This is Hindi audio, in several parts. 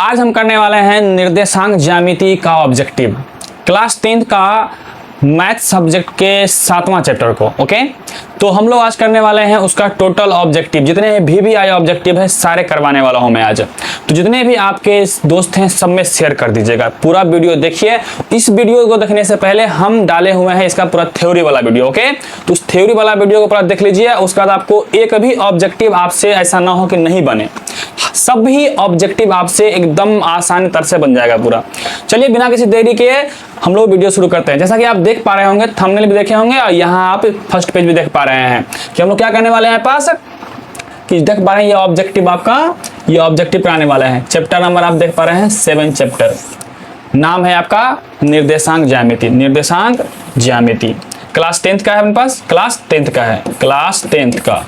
आज हम करने वाले हैं निर्देशांक ज्यामिति का ऑब्जेक्टिव, क्लास 10th का मैथ सब्जेक्ट के 7वां चैप्टर को। ओके, तो हम लोग आज करने वाले हैं उसका टोटल ऑब्जेक्टिव, जितने भी आई ऑब्जेक्टिव है सारे करवाने वाला हूं मैं आज। तो जितने भी आपके दोस्त हैं सब में शेयर कर दीजिएगा, पूरा वीडियो देखिए। इस वीडियो को देखने से पहले हम डाले हुए हैं इसका पूरा थ्योरी वाला वीडियो। ओके, तो उस थ्योरी वाला वीडियो को पूरा देख लीजिए, उसके बाद आपको एक भी ऑब्जेक्टिव आपसे ऐसा ना हो कि नहीं बने, सभी ऑब्जेक्टिव आपसे एकदम आसान तरह से बन जाएगा पूरा। चलिए बिना किसी देरी के हम लोग वीडियो शुरू करते हैं। जैसा कि आप देख पा रहे होंगे, थंबनेल भी देखे होंगे और यहाँ आप फर्स्ट पेज भी देख पा रहे हैं कि हम लोग क्या करने वाले हैं पास कि देख पा रहे हैं ये ऑब्जेक्टिव आपका, ये ऑब्जेक्टिव कराने वाले हैं। चैप्टर नंबर आप देख पा रहे हैं 7 चैप्टर, नाम है आपका निर्देशांक ज्यामिति। निर्देशांक ज्यामिति क्लास 10th का है अपने पास, क्लास 10th का है, क्लास 10th का।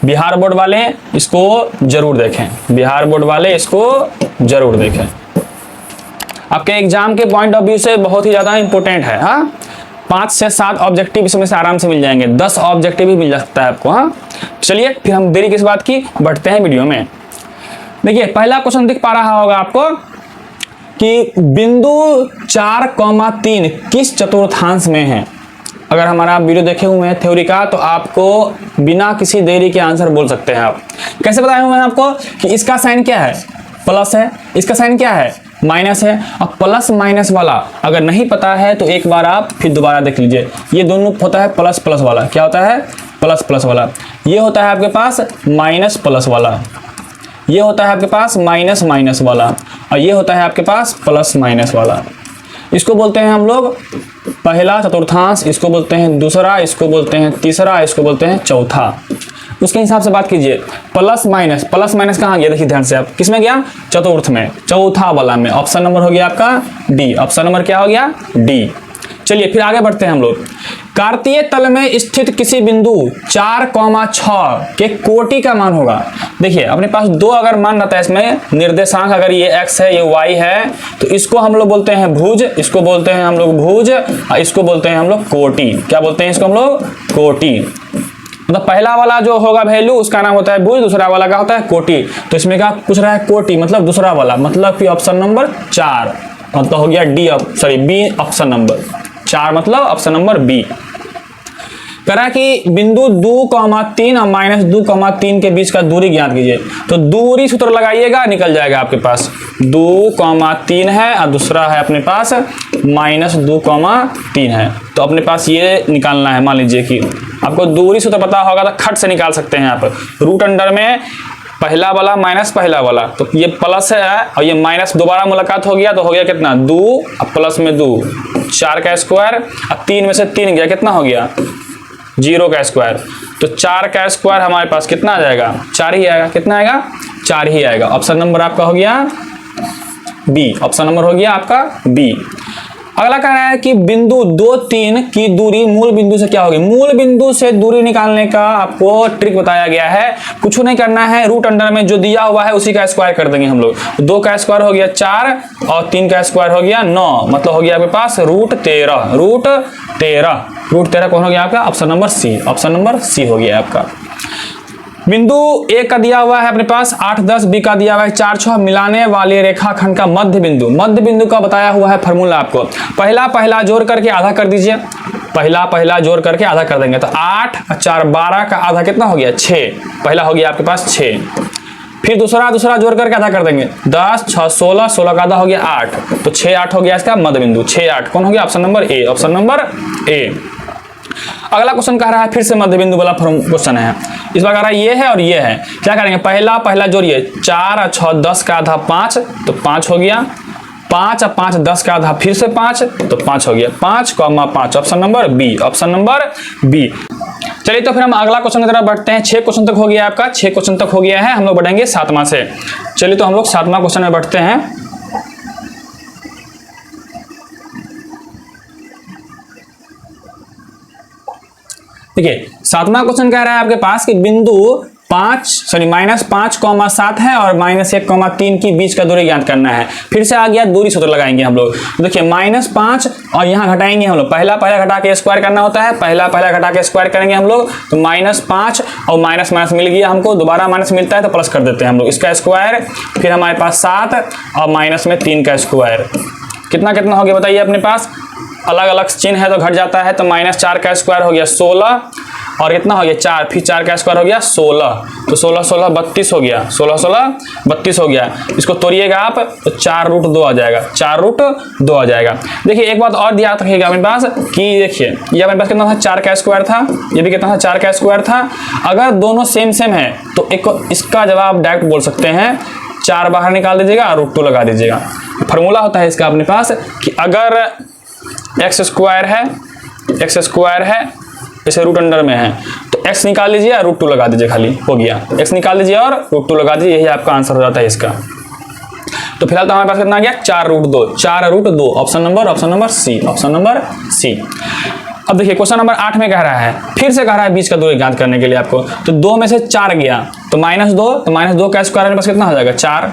बिहार बोर्ड वाले इसको जरूर देखें, बिहार बोर्ड वाले इसको जरूर देखें, आपके एग्जाम के पॉइंट ऑफ व्यू से बहुत ही ज्यादा इंपॉर्टेंट है। हाँ, 5 से 7 ऑब्जेक्टिव इसमें से आराम से मिल जाएंगे, 10 ऑब्जेक्टिव भी मिल सकता है आपको। हाँ, चलिए फिर हम देरी किस बात की, बढ़ते हैं वीडियो में। देखिए पहला क्वेश्चन दिख पा रहा होगा आपको कि बिंदु 4,3 किस चतुर्थांश में है। अगर हमारा आप वीडियो देखे हुए हैं थ्योरी का तो आपको बिना किसी देरी के आंसर बोल सकते हैं। आप कैसे बताए हुए हैं आपको कि इसका साइन क्या है, प्लस है, इसका साइन क्या है, माइनस है। अब प्लस माइनस वाला अगर नहीं पता है तो एक बार आप फिर दोबारा देख लीजिए। ये दोनों होता है प्लस प्लस वाला, क्या होता है प्लस प्लस वाला। ये होता है आपके पास माइनस प्लस वाला, ये होता है आपके पास माइनस माइनस वाला, और ये होता है आपके पास प्लस माइनस वाला। इसको बोलते हैं हम लोग पहला चतुर्थांश, इसको बोलते हैं दूसरा, इसको बोलते हैं तीसरा, इसको बोलते हैं चौथा। उसके हिसाब से बात कीजिए। प्लस माइनस, प्लस माइनस कहाँ गया, देखिए ध्यान से आप, किसमें गया, चतुर्थ में, चौथा वाला में। ऑप्शन नंबर हो गया आपका डी, ऑप्शन नंबर क्या हो गया, डी। चलिए फिर आगे बढ़ते हैं हम लोग। कार्तीय तल में स्थित किसी बिंदु 4,6 के कोटि का मान होगा। देखिए अपने पास दो अगर मान रहता है इसमें निर्देशांक, अगर ये x है ये y है, तो इसको हम लोग बोलते हैं भुज, इसको बोलते हैं हम लोग भुज, और इसको बोलते हैं हम लोग कोटि। क्या बोलते हैं इसको हम लोग, कोटि। मतलब पहला वाला जो होगा वैल्यू उसका नाम होता है भुज, दूसरा वाला का होता है कोटि। तो इसमें क्या पूछ रहा है, कोटि मतलब दूसरा वाला, मतलब कि ऑप्शन नंबर 4 मतलब हो गया D, sorry B, option number 4 मतलब ऑप्शन नंबर बी। करा कि बिंदु 2,3 और -2,3 के बीच का दूरी ज्ञात कीजिए। तो दूरी सूत्र लगाइएगा, निकल जाएगा आपके पास। 2,3 है और दूसरा है अपने पास -2,3 है, तो अपने पास ये निकालना है। मान लीजिए कि आपको दूरी सूत्र पता होगा तो खट से निकाल सकते हैं आप। रूट अंडर में पहला वाला माइनस पहला वाला, तो ये प्लस है और ये माइनस दोबारा मुलाकात हो गया, तो हो गया कितना 2 और प्लस में 2, 4 का स्क्वायर, और 3 में से 3 गया, कितना हो गया 0 का स्क्वायर। तो 4 का स्क्वायर हमारे पास कितना आ जाएगा, 4 ही आएगा। कितना आएगा, 4 ही आएगा। ऑप्शन नंबर आपका हो गया बी, ऑप्शन नंबर हो गया आपका बी। अगला कह रहा है कि बिंदु 2, 3 की दूरी मूल बिंदु से क्या होगी। मूल बिंदु से दूरी निकालने का आपको ट्रिक बताया गया है। कुछ नहीं करना है, रूट अंडर में जो दिया हुआ है उसी का स्क्वायर कर देंगे हम लोग। 2 का स्क्वायर हो गया 4 और 3 का स्क्वायर हो गया 9, मतलब हो गया आपके पास रूट 13। रूट 13 कौन हो गया आपका, option number C, option number C हो गया आपका। बिंदु ए का दिया हुआ है अपने पास 8, 10, बी का दिया हुआ है 4, 6, मिलाने वाले रेखाखंड का मध्य बिंदु। मध्य बिंदु का बताया हुआ है फॉर्मूला आपको। पहला जोड़ करके आधा कर दीजिए, पहला जोड़ करके आधा कर देंगे तो 8 और 4 12 का आधा कितना हो गया 6, पहला हो गया आपके पास 6। फिर दूसरा जोड़ करके आधा कर देंगे 10, 6, 16, 16 का आधा हो गया 8, तो 6, 8 हो गया इसका मध्य बिंदु। 6, 8 कौन हो गया, option number A, option number A. अगला क्वेश्चन कह रहा है फिर से मध्य बिंदु वाला क्वेश्चन है। इस बार कह रहा है ये है और ये है, क्या करेंगे, पहला जोड़िए 4 और 6 10 का आधा 5, तो 5 हो गया। 5 और 5 10 का आधा फिर से 5, तो 5 हो गया। 5,5, option number B, option number B. चलिए तो फिर हम अगला क्वेश्चन की तरफ बढ़ते हैं। 6 क्वेश्चन तक हो गया आपका, 6 क्वेश्चन तक हो गया है, हम लोग बढ़ेंगे 7वां से। चलिए तो हम लोग 7वां क्वेश्चन में बढ़ते हैं। देखिए 7वां क्वेश्चन कह रहा है आपके पास कि बिंदु -5,7 है और -1,3 की बीच का दूरी ज्ञात करना है। फिर से आ गया दूरी सूत्र लगाएंगे हम लोग। तो देखिए -5 और यहाँ घटाएंगे हम लोग, पहला घटा के स्क्वायर करना होता है, पहला घटा के स्क्वायर करेंगे हम लोग। तो -5 और माइनस मिल गया हमको, दोबारा माइनस मिलता है तो प्लस कर देते हैं हम लोग, इसका स्क्वायर। फिर हमारे पास 7 और -3 का स्क्वायर, कितना हो गया बताइए अपने पास। अलग अलग चिन्ह है तो घट जाता है, तो -4 का स्क्वायर हो गया 16 और कितना हो गया 4, फिर 4 का स्क्वायर हो गया 16, तो 16 16 32 हो गया, 16 16 32 हो गया। इसको तोड़िएगा आप तो 4√2 आ जाएगा, 4√2 आ जाएगा। देखिए एक बात और याद रखिएगा अपने पास कि देखिए ये अपने पास कितना था, 4 का स्क्वायर था, ये भी कितना था 4 का स्क्वायर था। अगर दोनों सेम है तो एक इसका जवाब डायरेक्ट बोल सकते हैं, 4 बाहर निकाल दीजिएगा और √2 लगा दीजिएगा। फॉर्मूला होता है इसका अपने पास कि अगर x स्क्वायर है इसे रूट अंडर में है तो x निकाल लीजिए और √2 लगा दीजिए, खाली हो गया, x निकाल लीजिए और √2 लगा दीजिए, यही आपका आंसर हो जाता है इसका। तो फिलहाल तो हमारे पास कितना आ गया 4√2, ऑप्शन नंबर सी। अब देखिए क्वेश्चन नंबर 8 में कह रहा है, फिर से कह रहा है बीच का दूरी ज्ञात करने के लिए आपको। तो 2 में से 4 गया तो -2, तो -2 का स्क्वायर मेरे पास कितना हो जाएगा 4।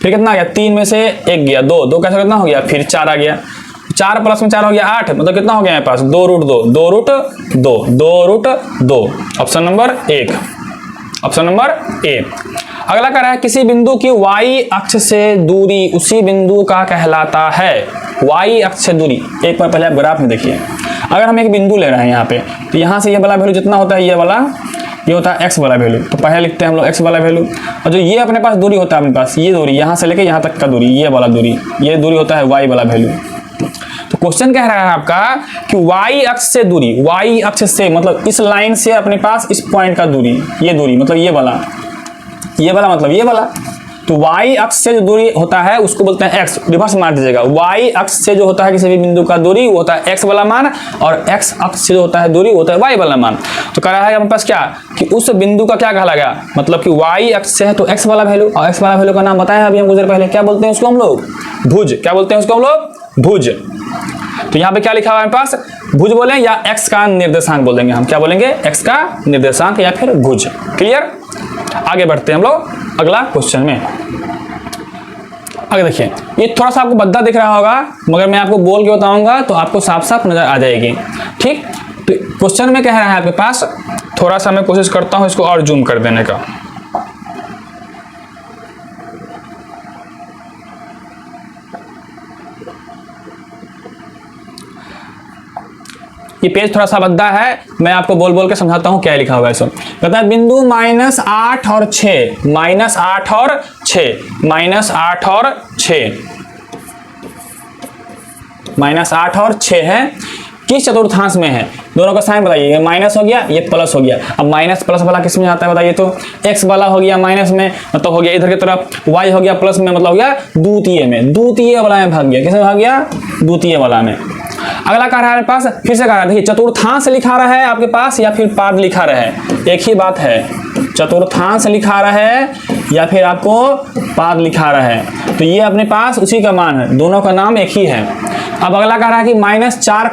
फिर कितना आ गया 3 में से 1 गया 2 का कितना हो गया, फिर 4 आ गया, 4 + 4 हो गया 8, मतलब कितना हो गया मेरे पास 2√2, ऑप्शन नंबर ए। अगला कह रहा है किसी बिंदु की y अक्ष से दूरी उसी बिंदु का कहलाता है। y अक्ष से दूरी, एक बार पहले आप ग्राफ में देखिए, अगर हम एक बिंदु ले रहे हैं यहाँ पे, तो यहाँ से ये वाला वैल्यू जितना होता है, ये होता है x वाला वैल्यू, तो पहले लिखते हैं हम लोग x वाला वैल्यू। और जो ये अपने पास दूरी होता है अपने पास, ये दूरी यहाँ से लेके यहाँ तक का दूरी, ये वाला दूरी, ये दूरी होता है y वाला वैल्यू। तो क्वेश्चन कह रहा है आपका कि y अक्ष से दूरी, y अक्ष से मतलब इस लाइन से अपने पास इस पॉइंट का दूरी, ये दूरी मतलब ये वाला मतलब ये वाला। तो y अक्ष से जो दूरी होता है उसको बोलते हैं x, रिवर्स मार दीजिएगा। y अक्ष से जो होता है किसी भी बिंदु का दूरी वो होता है x वाला मान, और x अक्ष से जो होता है दूरी वो होता है y वाला मान। तो कह रहा है हमारे पास क्या कि उस बिंदु का क्या कहला गया, मतलब कि y अक्ष से है तो x वाला वैल्यू, और x वाला वैल्यू का नाम बताया अभी हम कुछ देर पहले, क्या बोलते हैं उसको हम लोग, भुज। क्या बोलते हैं उसको हम लोग, भुज। तो यहाँ पे क्या लिखा हुआ है हमारे पास, भुज बोले या x का निर्देशांक बोल देंगे हम, क्या बोलेंगे x का निर्देशांक या फिर भुज। क्लियर, आगे बढ़ते हैं हम लोग अगला क्वेश्चन में। आगे देखिए, ये थोड़ा सा आपको बद्दा दिख रहा होगा, मगर मैं आपको बोल के बताऊंगा तो आपको साफ साफ नजर आ जाएगी। ठीक, तो क्वेश्चन में कह रहा है आपके पास, थोड़ा सा मैं कोशिश करता हूं इसको और जूम कर देने का। ये पेज थोड़ा सा भद्दा है, मैं आपको बोल के समझाता हूँ क्या लिखा हुआ है इसमें। कहता है बिंदु -8 और 6, -8 और 6 है, किस चतुर्थांश में है। दोनों का साइन बताइए, ये माइनस हो गया ये प्लस हो गया। अब माइनस प्लस वाला किस में आता है बताइए, तो x वाला हो गया माइनस में, मतलब हो गया इधर की तरफ, y हो गया प्लस में, मतलब हो गया द्वितीय में, द्वितीय वाला में भाग गया, किसमें भाग गया, द्वितीय वाला में। अगला कह रहा है पास, फिर से कह रहा है, देखिए चतुर्थांश लिखा रहा है आपके पास या फिर पाद लिखा रहा है, एक ही बात है, चतुर्थांश लिखा रहा है या फिर आपको पाद लिखा रहा है, तो ये अपने पास उसी का मान है, दोनों का नाम एक ही है। अब अगला कह रहा है कि -4,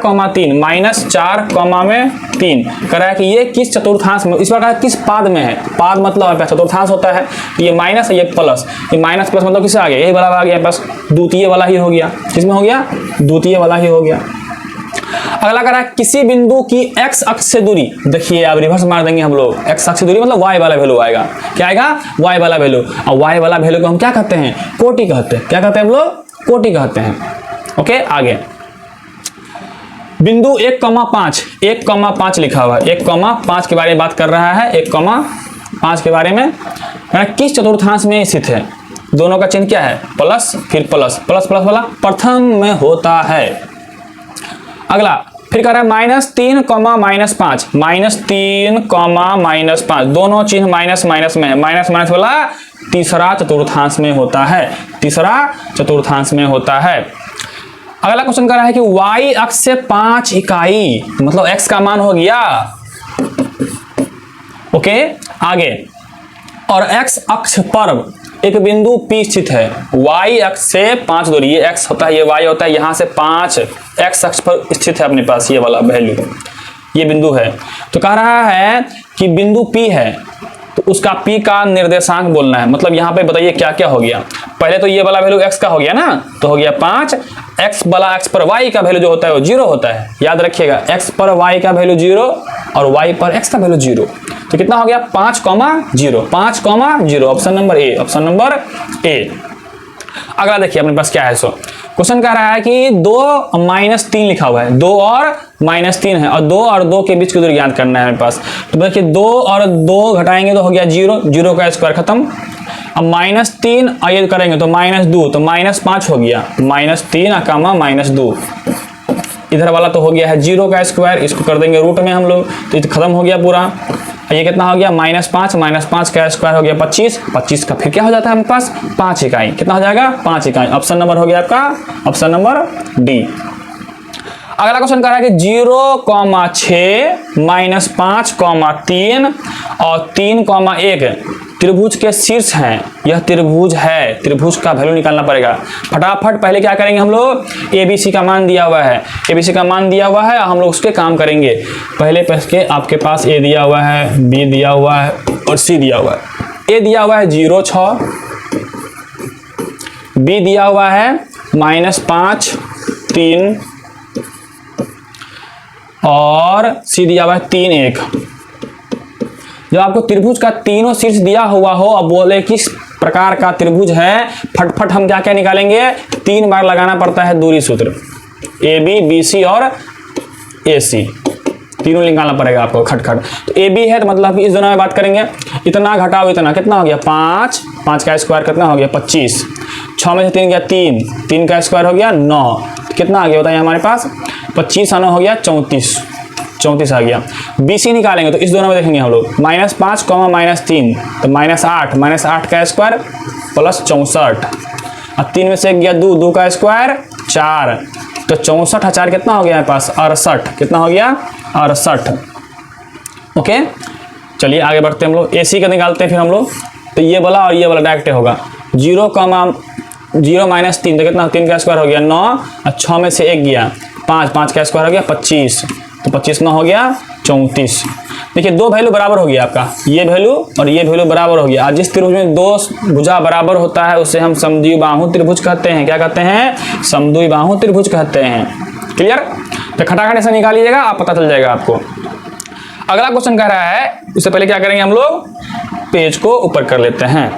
3 कह रहा है कि ये किस चतुर्थांश में, इस बार किस पाद में है, पाद मतलब चतुर्थांश होता है, ये माइनस है ये प्लस, ये माइनस प्लस मतलब किससे आ गया, यही वाला आ गया बस, द्वितीय वाला ही हो गया, किसमें हो गया, द्वितीय वाला ही हो गया। अगला कह रहा है किसी बिंदु की x अक्ष से दूरी, देखिए अब रिवर्स मार देंगे हम लोग, x अक्ष से दूरी मतलब y वाला वैल्यू आएगा, क्या आएगा, y वाला वैल्यू, और y वाला वैल्यू को हम क्या कहते हैं, कोटि कहते हैं, क्या कहते हैं हम लोग, कोटि कहते हैं। ओके, आगे बिंदु 1,5 लिखा हुआ है, 1,5 के बारे में बात कर रहा है, 1,5 के बारे में किस चतुर्थांश में स्थित है, दोनों का चिन्ह क्या है, प्लस, फिर प्लस वाला प्रथम में होता है। अगला फिर कह रहा है -3, -5, दोनों चिन्ह माइनस में है, माइनस वाला तीसरा चतुर्थांश में होता है, अगला क्वेश्चन कर रहा है कि y अक्ष से 5 इकाई, मतलब x का मान हो गया। ओके, आगे, और x अक्ष पर एक बिंदु P स्थित है, y अक्ष से 5 दूरी, ये x होता है ये y होता है, यहाँ से 5 x अक्ष पर स्थित है अपने पास, ये वाला वैल्यू, ये बिंदु है। तो कह रहा है कि बिंदु P है तो उसका P का निर्देशांक बोलना है। मतलब यहाँ पे बताइए क्या क्या हो गया। पहले तो ये वाला वैल्यू x का हो गया ना, तो हो गया 5। x पर y का वैल्यू जो होता है वो 0 होता है, याद रखिएगा। x पर y का वैल्यू 0 और y पर x का वैल्यू 0, तो कितना हो गया 5,0 5,0। Option number A, option number A. अगला देखिए अपने पास क्या है। सो क्वेश्चन कह रहा है कि 2 -3 लिखा हुआ है, 2 और -3 है और 2 और 2 के बीच की दूरी ज्ञात करना है मेरे पास। तो देखिए 2 और 2 घटाएंगे तो हो गया 0, 0 का स्क्वायर खत्म। अब -3 और ये करेंगे तो -2, तो -5 हो गया। -3 कामा -2, इधर वाला तो हो गया है 0 का स्क्वायर, इसको कर देंगे रूट में हम लोग, तो ये खत्म हो गया पूरा। ये कितना हो गया -5 का स्क्वायर हो गया 25, 25 का फिर क्या हो जाता है हमारे पास 5 इकाई। कितना हो जाएगा 5 इकाई। ऑप्शन नंबर हो गया आपका ऑप्शन नंबर डी। अगला क्वेश्चन कह रहा है कि 0,6 -5,3 और 3,1 त्रिभुज के शीर्ष हैं। यह त्रिभुज है, त्रिभुज का वैल्यू निकालना पड़ेगा। फटाफट पहले क्या करेंगे हम लोग, ABC का मान दिया हुआ है, ABC का मान दिया हुआ है, हम लोग उसके काम करेंगे। पहले के आपके पास A दिया हुआ है, B दिया हुआ है और C दिया हुआ है। A दिया हुआ है 0,6, B दिया हुआ है -5, 3 और C दिया हुआ है 3, 1। जब आपको त्रिभुज का तीनों शीर्ष दिया हुआ हो, अब बोले किस प्रकार का त्रिभुज है, फटफट हम क्या क्या निकालेंगे, 3 बार लगाना पड़ता है दूरी सूत्र। AB, BC और AC तीनों निकालना पड़ेगा आपको खटखट। तो AB है तो मतलब इस दोनों में बात करेंगे, इतना घटाओ इतना, कितना हो गया 5, 5 का स्क्वायर कितना हो गया 25, 6 में से 3 गया 3, 3 का स्क्वायर हो गया 9, कितना आ गया बताइए हमारे पास 25 9 हो गया 34, 34 आ गया। BC निकालेंगे तो इस दोनों में देखेंगे हम लोग -5, -3 तो -8 का स्क्वायर प्लस 64, अब 3 में से 1 गया 2, 2 का स्क्वायर 4, तो 64 4 कितना हो गया हमारे पास 68, कितना हो गया 68। ओके चलिए आगे बढ़ते हैं हम लोग। AC का निकालते हैं फिर हम लोग, तो ये वाला और ये वाला डायरेक्ट होगा। 0 -3 तो कितना 3 का स्क्वायर हो गया 9 और 6 में से 1 गया 5, 5 का स्क्वायर हो गया 25, तो 25 9 हो गया 34। देखिए 2 वैल्यू बराबर हो गया आपका, ये वैल्यू और ये वैल्यू बराबर हो गया। आज जिस त्रिभुज में 2 भुजा बराबर होता है उसे हम समद्विबाहु त्रिभुज कहते हैं। क्या कहते हैं, समद्विबाहु त्रिभुज कहते हैं। क्लियर, तो खटाखट ऐसा निकाल लीजिएगा, आप पता चल जाएगा आपको। अगला क्वेश्चन कह रहा है, उससे पहले क्या करेंगे हम लोग, पेज को ऊपर कर लेते हैं।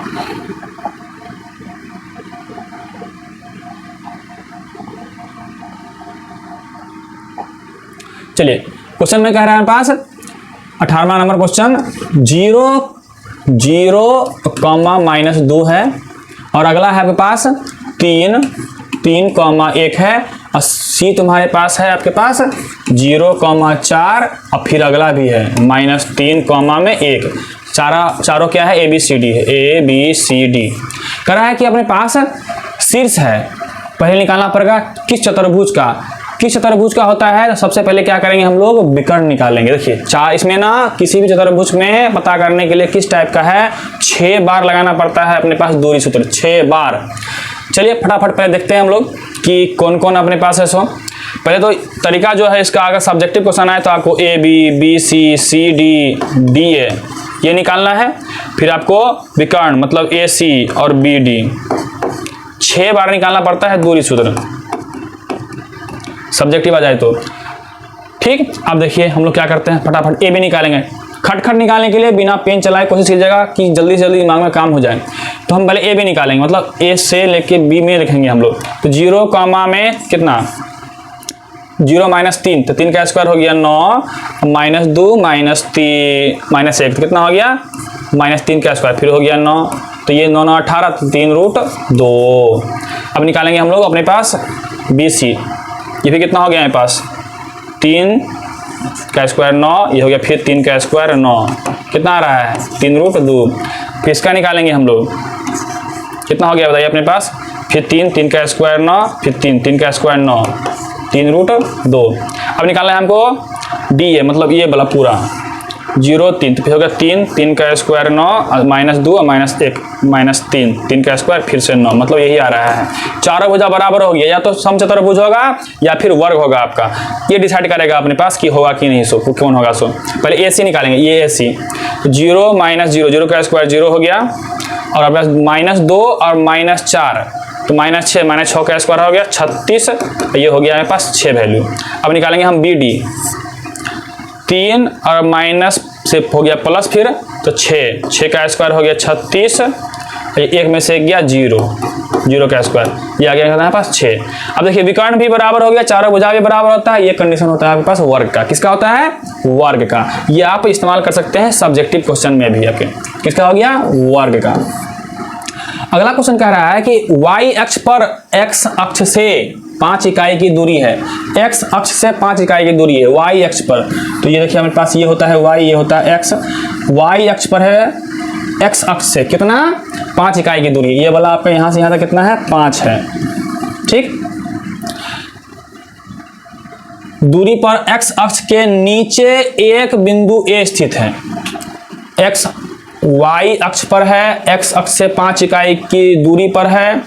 चलिए क्वेश्चन में कह रहा है पास 18वां नंबर क्वेश्चन, 0, 2 है और अगला है आपके पास 3, 3,1 है और C तुम्हारे पास है आपके पास 0,4 और फिर अगला भी है -3,1। चारों क्या है ABCD है, ABCD। कह रहा है कि अपने पास शीर्ष है, पहले निकालना पड़ेगा किस चतुर्भुज का, किस चतुर्भुज का होता है। तो सबसे पहले क्या करेंगे हम लोग, विकर्ण निकालेंगे। देखिए 4 इसमें ना किसी भी चतुर्भुज में पता करने के लिए किस टाइप का है, 6 बार लगाना पड़ता है अपने पास दूरी सूत्र, 6 बार। चलिए फटाफट पहले देखते हैं हम लोग कि कौन कौन अपने पास है। सो पहले तो तरीका जो है इसका, अगर सब्जेक्टिव क्वेश्चन आए तो आपको AB, BC, CD, DA ये निकालना है। फिर आपको विकर्ण मतलब AC और BD 6 बार निकालना पड़ता है दूरी सूत्र, सब्जेक्टिव आ जाए तो। ठीक, अब देखिए हम लोग क्या करते हैं, फटाफट AB निकालेंगे। खटखट निकालने के लिए बिना पेन चलाए कोशिश कीजिएगा कि जल्दी से जल्दी दिमाग में काम हो जाए। तो हम पहले AB निकालेंगे, मतलब A से लेके B में लिखेंगे हम लोग। तो 0, में कितना 0 -3, तो 3 का स्क्वायर हो गया 9, -2 -1 तो कितना हो गया -3 का स्क्वायर, फिर हो गया 9, तो ये 9 9 18, तो 3√2। अब निकालेंगे हम लोग अपने पास BC, ये फिर कितना हो गया मेरे पास 3 का स्क्वायर 9, ये हो गया फिर 3 का स्क्वायर 9, कितना आ रहा है 3√2। फिर इसका निकालेंगे हम लोग, कितना हो गया बताइए अपने पास, फिर 3 का स्क्वायर 9, फिर 3 का स्क्वायर 9, 3√2। अब निकालना है हमको DA, मतलब ये वाला पूरा 0 3, तो फिर होगा 3, 3 का स्क्वायर 9, माइनस 2 और माइनस 1 माइनस 3, 3 का स्क्वायर फिर से 9, मतलब यही आ रहा है। चारों भुजा बराबर हो गया, या तो समचतुर्भुज होगा या फिर वर्ग होगा आपका, ये डिसाइड करेगा अपने पास कि होगा कि नहीं, सो कौन होगा। सो पहले ए सी निकालेंगे, ये ए सी 0 माइनस 0, 0 का स्क्वायर 0 हो गया, और अब माइनस 2 और माइनस 4, तो माइनस 6, माइनस 6 का स्क्वायर हो गया 36, ये हो गया मेरे पास 6 वैल्यू। अब निकालेंगे हम बी डी, 3 और माइनस से हो गया प्लस, फिर तो 6 का स्क्वायर हो गया 36, एक में से गया 0, 0 का स्क्वायर, ये आ गया हमारे पास 6। अब देखिए विकर्ण भी बराबर हो गया, चारों भुजा भी बराबर होता है, ये कंडीशन होता है आपके पास वर्ग का। किसका होता है? वर्ग का। ये आप इस्तेमाल कर सकते हैं सब्जेक्टिव क्वेश्चन में भी आपके। किसका हो गया? वर्ग का। अगला क्वेश्चन कह रहा है कि y अक्ष पर x अक्ष से 5 इकाई की दूरी है, x अक्ष से 5 इकाई की दूरी है y अक्ष पर। तो ये देखिए हमारे पास ये होता है y, ये होता है x, y अक्ष पर है x अक्ष से कितना? 5 इकाई की दूरी। ये वाला आपका यहां से यहां तक कितना है? 5 है। ठीक, दूरी पर x अक्ष के नीचे एक बिंदु A स्थित है। x y अक्ष पर है, x अक्ष से 5 इकाई की दूरी पर है,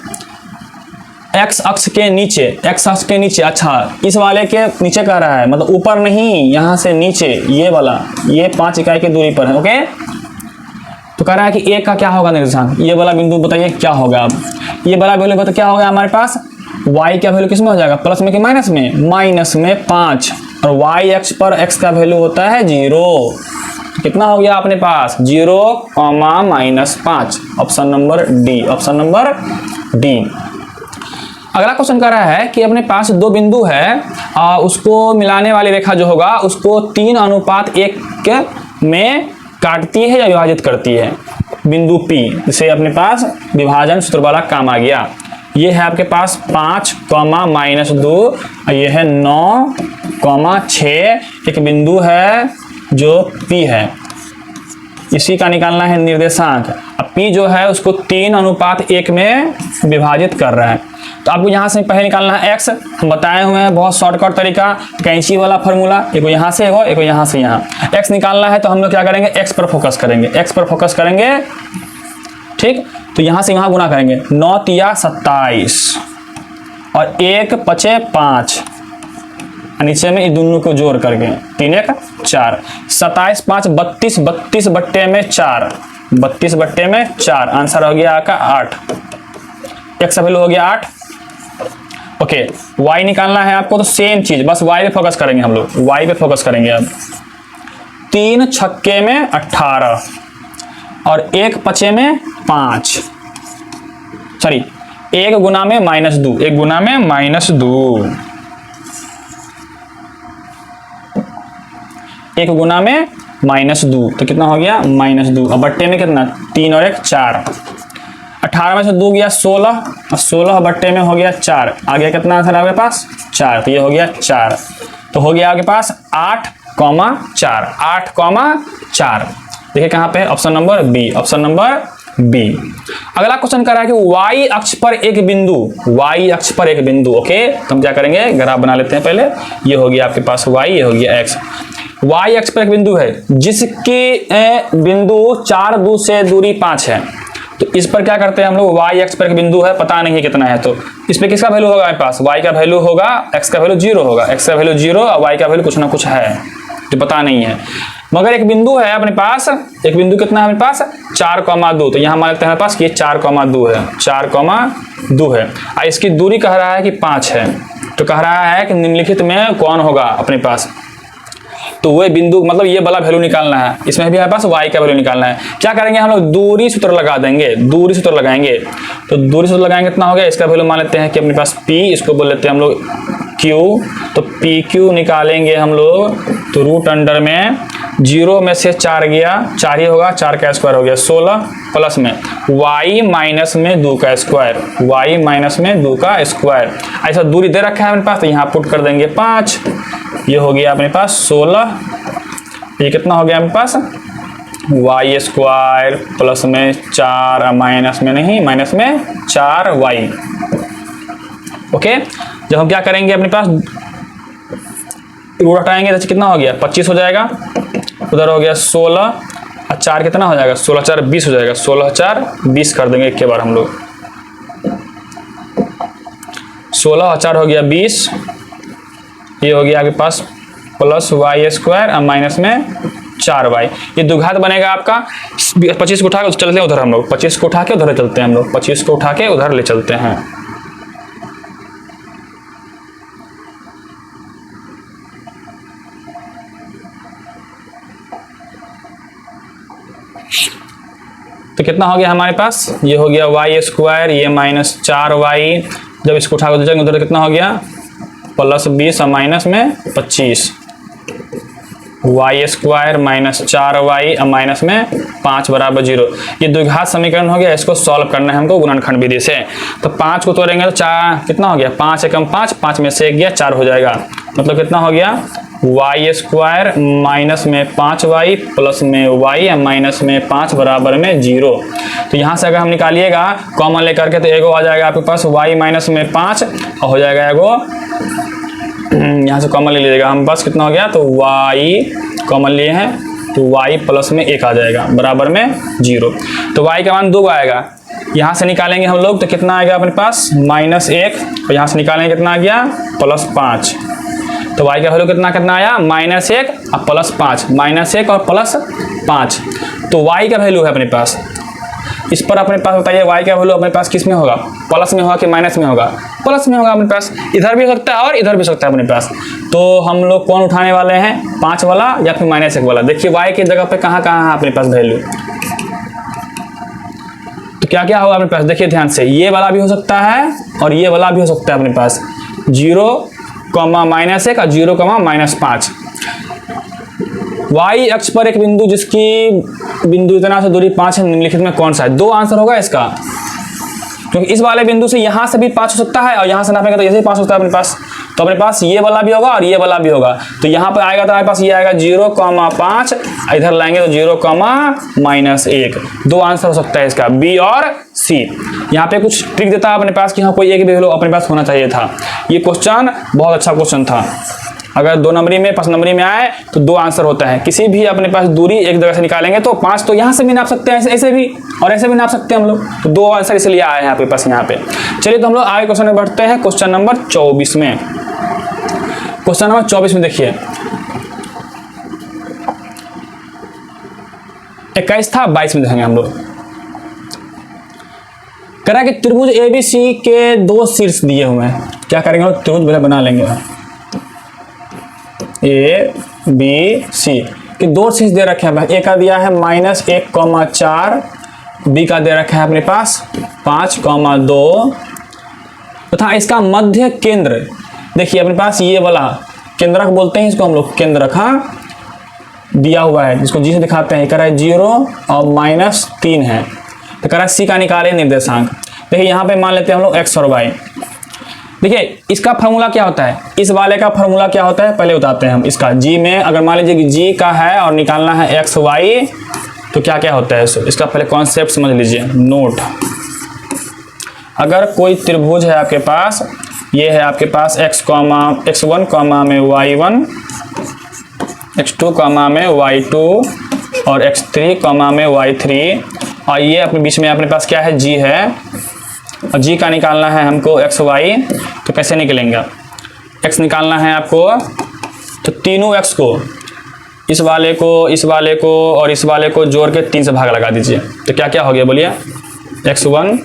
x अक्ष के नीचे, x अक्ष के नीचे, अच्छा इस वाले के नीचे कह रहा है, मतलब ऊपर नहीं, यहां से नीचे, ये वाला, ये 5 इकाई की दूरी पर है। ओके, तो कह रहा है कि a का क्या होगा निर्देशांक, ये वाला बिंदु बताइए क्या होगा। अब ये वाला वैल्यू बता क्या होगा हमारे पास, y का वैल्यू किसमें हो जाएगा? प्लस में कि माइनस में? माइनस में 5, और y अक्ष पर x का वैल्यू होता है 0। कितना हो गया अपने पास? 0, -5, option number D, option number D. अगला क्वेश्चन कर रहा है कि अपने पास दो बिंदु है, उसको मिलाने वाली रेखा जो होगा उसको 3:1 में काटती है या विभाजित करती है। बिंदु P, जिसे अपने पास विभाजन सूत्र वाला काम आ गया। ये है आपके पास 5, -2, ये है 9, 6, एक बिंदु है जो P है, इसी का निकालना है निर्देशांक। अब P जो है उसको 3:1 में विभाजित कर रहा है, तो आपको यहाँ से पहले निकालना है x। हम बताए हुए हैं बहुत शॉर्टकट तरीका, कैंची वाला फॉर्मूला, एक यहाँ से हो, एक यहाँ से यहाँ। x निकालना है तो हम लोग क्या करेंगे? x पर फोकस करेंगे, x पर फोकस करेंगे। ठीक, तो यहाँ से यहाँ गुना करेंगे, 9 तिया 27 और 1 5 5, नीचे में इन दोनों को जोड़ करके 3 1 4, 27 5 32, 32 बट्टे में 4, 32 बट्टे में 4, आंसर हो गया आपका 8। x का वैल्यू हो गया 8। ओके, y निकालना है आपको, तो सेम चीज, बस y पे फोकस करेंगे हम लोग, y पे फोकस करेंगे। अब 3 छक्के में 18 और 1 पचे में 5, सॉरी 1 गुना में -2, 1 गुना में -2, 1 गुना में -2, तो कितना हो गया? -2। अब बट्टे में कितना? 3 और 1 4, 18 में से 2 गया 16, और 16 बट्टे में हो गया 4, आ गया कितना आंसर आपके पास? 4, तो ये हो गया 4, तो हो गया आपके पास 8, 4, 8, 4। देखिए कहाँ पे? Option number B, option number B. अगला क्वेश्चन कर रहा है कि y अक्ष पर एक बिंदु, y अक्ष पर एक बिंदु। ओके, तो हम क्या करेंगे? ग्राफ बना लेते हैं पहले। ये हो गया आपके पास y, ये हो गया x। y अक्ष पर एक बिंदु है जिसकी बिंदु 4 2 से दूरी 5 है, तो इस पर क्या करते हैं हम लोग? y अक्ष पर एक बिंदु है, पता नहीं कितना है, तो इस पे किसका वैल्यू होगा हमारे पास? y का वैल्यू होगा, x का वैल्यू 0 होगा, x का वैल्यू 0 और y का वैल्यू कुछ ना कुछ है जो पता नहीं है। मगर एक बिंदु है अपने पास, एक बिंदु कितना है हमारे पास? 4,2, तो यहाँ मान लेते हैं हमारे पास कि 4,2 है, 4,2 है। और इसकी दूरी कह रहा है कि 5 है, तो कह रहा है कि निम्नलिखित में कौन होगा अपने पास? तो वह बिंदु, मतलब ये वाला वैल्यू निकालना है, इसमें भी हमारे पास y का वैल्यू निकालना है। क्या करेंगे हम लोग? दूरी सूत्र लगा देंगे, दूरी सूत्र लगाएंगे। तो दूरी सूत्र लगाएंगे कितना हो गया? इसका वैल्यू मान लेते हैं कि अपने पास p, इसको बोल लेते हैं हम लोग q, तो PQ निकालेंगे हम लोग, तो रूट अंडर में 0 में से 4 गया, 4 ही होगा, 4 का स्क्वायर हो गया 16, प्लस में y माइनस में 2 का स्क्वायर, y माइनस में 2 का स्क्वायर। ऐसा दूरी दे रखा है अपने पास, तो यहाँ पुट कर देंगे 5, ये हो गया अपने पास 16, ये कितना हो गया अपने पास? y स्क्वायर प्लस में 4, माइनस में नहीं, माइनस में 4y। ओके, जब हम क्या करेंगे अपने पास रूट हटाएंगे तो कितना हो गया? 25 हो जाएगा, उधर हो गया 16 और 4 कितना हो जाएगा, 16 4 20 हो जाएगा, 16 4 20 कर देंगे एक के बार हम लोग। 16 और 4 हो गया 20, ये हो गया आपके पास प्लस वाई स्क्वायर और माइनस में 4y। ये द्विघात बनेगा आपका। 25 को उठा के चलते हैं उधर हम लोग, 25 को उठा के उधर चलते हैं हम लोग, 25 को उठा के उधर ले चलते हैं। तो कितना हो गया हमारे पास, ये हो गया वाई स्क्वायर, ये माइनस 4y। जब इसको उठा के उधर उधर कितना हो गया, प्लस 20 और माइनस में 25, वाई स्क्वायर माइनस 4y और माइनस में 5 बराबर 0। ये द्विघात समीकरण हो गया, इसको सॉल्व करना है हमको गुणनखंड विधि से। तो 5 को तोड़ेंगे तो 4 कितना हो गया, 5 एकम 5, 5 में से 1 गया 4 हो जाएगा। मतलब कितना हो गया, वाई स्क्वायर माइनस में 5y प्लस में y और माइनस में 5 बराबर में 0। तो यहाँ से अगर हम निकालिएगा कॉमन लेकर के तो एगो आ जाएगा आपके पास y माइनस में 5 और हो जाएगा एगो, यहाँ से कॉमन ले लीजिएगा हम पास कितना हो गया, तो y कॉमन लिए हैं तो y प्लस में 1 आ जाएगा बराबर में 0। तो y का मान 2 आएगा। यहाँ से निकालेंगे हम लोग तो कितना आएगा अपने पास, -1 और यहाँ से निकालेंगे कितना आ गया, +5। तो y का वैल्यू कितना कितना आया, -1 और +5, -1 और +5। तो y का वैल्यू है अपने पास, इस पर अपने पास बताइए y का वैल्यू अपने पास किस में होगा, प्लस में होगा कि माइनस में होगा, प्लस में होगा अपने पास। इधर भी हो सकता है और इधर भी हो सकता है अपने पास। तो हम लोग कौन उठाने वाले हैं, 5 वाला या फिर -1 वाला। देखिए y की जगह पे कहाँ कहाँ है अपने पास वैल्यू, तो क्या क्या होगा अपने पास, देखिए ध्यान से, ये वाला भी हो सकता है और ये वाला भी हो सकता है अपने पास, 0, -1 और 0, -5। y अक्ष पर एक बिंदु जिसकी बिंदु इतना से दूरी 5 है, निम्नलिखित में कौन सा है। 2 आंसर होगा इसका, क्योंकि इस वाले बिंदु से यहाँ से भी 5 हो सकता है और यहाँ से नापेंगे तो ऐसे ही 5 हो सकता है अपने पास। तो अपने पास ये वाला भी होगा और ये वाला भी होगा। तो यहाँ पर आएगा तो हमारे पास ये आएगा 0,5, इधर लाएंगे तो 0,-1। 2 आंसर हो सकता है इसका, बी और सी। यहाँ पे कुछ ट्रिक देता है अपने पास कि हाँ कोई एक भी वैल्यू अपने पास होना चाहिए था। ये क्वेश्चन बहुत अच्छा क्वेश्चन था। अगर 2 नंबरी में 5 नंबरी में आए तो 2 आंसर होता है। किसी भी अपने पास दूरी एक जगह से निकालेंगे तो 5 तो यहाँ से भी नाप सकते हैं, ऐसे भी और ऐसे भी नाप सकते हैं हम लोग। तो 2 आंसर इसलिए आए हैं आपके पास यहाँ पे। चलिए तो हम लोग आगे क्वेश्चन में बढ़ते हैं, क्वेश्चन नंबर 24 में। क्वेश्चन नंबर 24 में देखिए 21 था, 22 में देखेंगे हम लोग। कह रहा है कि त्रिभुज एबीसी के 2 शीर्ष दिए हुए हैं। क्या करेंगे हम लोग, त्रिभुज पहले बना लेंगे। ए बी सी के 2 शीर्ष दे रखे हैं। ए का दिया है -1,4, बी का दे रखा है अपने पास 5,2 तथा इसका मध्य केंद्र देखिए अपने पास ये वाला केंद्रक बोलते हैं इसको हम लोग, केंद्रक हाँ दिया हुआ है जिसको जी से दिखाते हैं। कह रहा है 0 और -3 है। तो कह रहा है सी का निकाले निर्देशांक। देखिए यहाँ पे मान लेते हैं हम लोग x और y। देखिए इसका फार्मूला क्या होता है, इस वाले का फार्मूला क्या होता है पहले बताते हैं हम। इसका जी में अगर मान लीजिए कि जी का है और निकालना है x y तो क्या क्या होता है इसका पहले कॉन्सेप्ट समझ लीजिए। नोट, अगर कोई त्रिभुज है आपके पास, ये है आपके पास x1 में y1, x2 में y2 और x3 में y3 और ये अपने बीच में अपने पास क्या है g है और g का निकालना है हमको x y। तो कैसे निकलेंगे, x निकालना है आपको तो तीनों x को इस वाले को और इस वाले को जोड़ के 3 से भाग लगा दीजिए। तो क्या क्या हो गया बोलिए, x1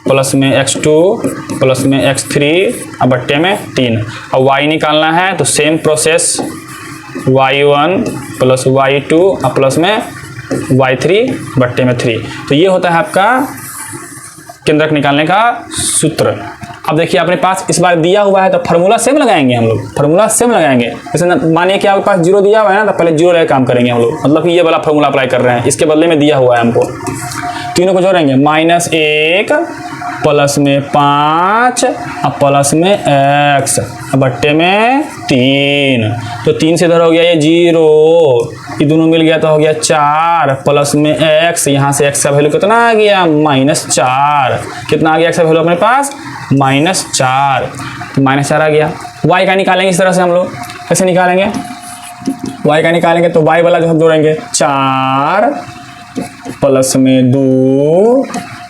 प्लस में x2 प्लस में x3 और बट्टे में 3 और y निकालना है तो same process y1 plus y2 और प्लस में y3 बट्टे में 3। तो ये होता है आपका केंद्रक निकालने का सूत्र। अब देखिए अपने पास इस बार दिया हुआ है तो फार्मूला सेम लगाएंगे हम लोग, फार्मूला सेम लगाएंगे। जैसे मानिए कि आपके पास 0 दिया हुआ है ना तो पहले 0 लेकर काम करेंगे हम लोग, मतलब कि ये वाला फार्मूला अप्लाई कर रहे हैं, इसके बदले में दिया हुआ है हमको। तीनों को जोड़ेंगे -1 प्लस में 5 और प्लस में x बट्टे में 3। तो 3 से इधर हो गया ये 0, ये दोनों मिल गया तो हो गया 4 प्लस में x, यहाँ से x का वैल्यू कितना आ गया -4। कितना आ गया x का वैल्यू अपने पास -4, तो -4 आ गया। y का निकालेंगे इस तरह से हम लोग, कैसे निकालेंगे y का निकालेंगे तो y वाला जो हम जोड़ेंगे 4 प्लस में 2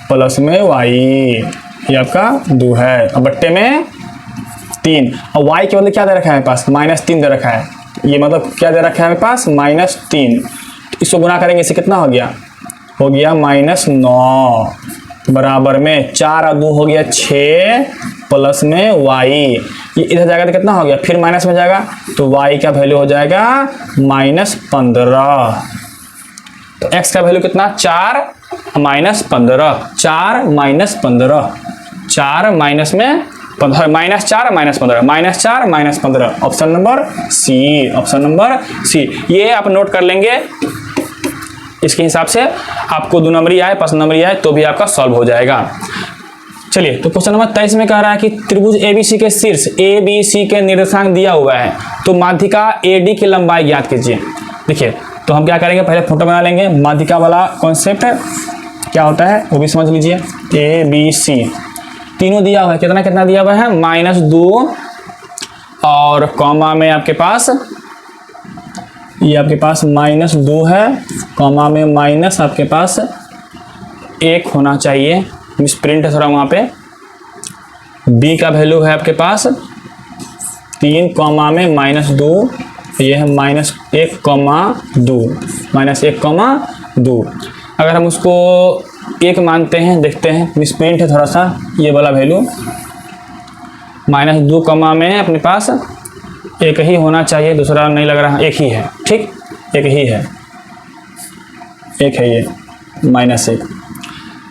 प्लस में y, ये आपका 2 है। अब बट्टे में 3, और y के बदले क्या दे रखा है पास, -3 दे रखा है। ये मतलब क्या दे रखा है हमें पास, -3। इसको गुना करेंगे, इससे कितना हो गया -9 बराबर में 4 और 2 हो गया 6 प्लस में y, ये इधर जाएगा तो कितना हो गया, फिर माइनस में जाएगा तो y का वैल्यू हो जाएगा -15। तो x का वैल्यू कितना, 4 -15, 4 -15, 4 माइनस में -4 -15, -4 option number C, option number C. ये आप नोट कर लेंगे, इसके हिसाब से आपको 2 नंबरी आए 5 नंबरी आए तो भी आपका सॉल्व हो जाएगा। चलिए, तो क्वेश्चन नंबर 23 में कह रहा है कि त्रिभुज ABC के शीर्ष ABC के निर्देशांक दिया हुआ है, तो माध्यिका AD की लंबाई ज्ञात कीजिए। देखिए, तो हम क्या करेंगे, पहले फोटो बना लेंगे। माध्यिका वाला कॉन्सेप्ट क्या होता है वो भी समझ लीजिए। ABC तीनों दिया हुआ है, कितना कितना दिया हुआ है, -2 और कॉमा में आपके पास ये आपके पास -2 है, कॉमा में माइनस आपके पास 1 होना चाहिए, मिस प्रिंट है थोड़ा वहाँ पे। B का वैल्यू है आपके पास 3, कॉमा में -2, ये है -1,2, -1,2। अगर हम उसको 1 मानते हैं, देखते हैं, मिस प्रिंट है थोड़ा सा ये वाला वैल्यू, -2 कॉमा में अपने पास 1 ही होना चाहिए, दूसरा नहीं लग रहा, 1 ही है, ठीक, 1 ही है, 1 है ये -1।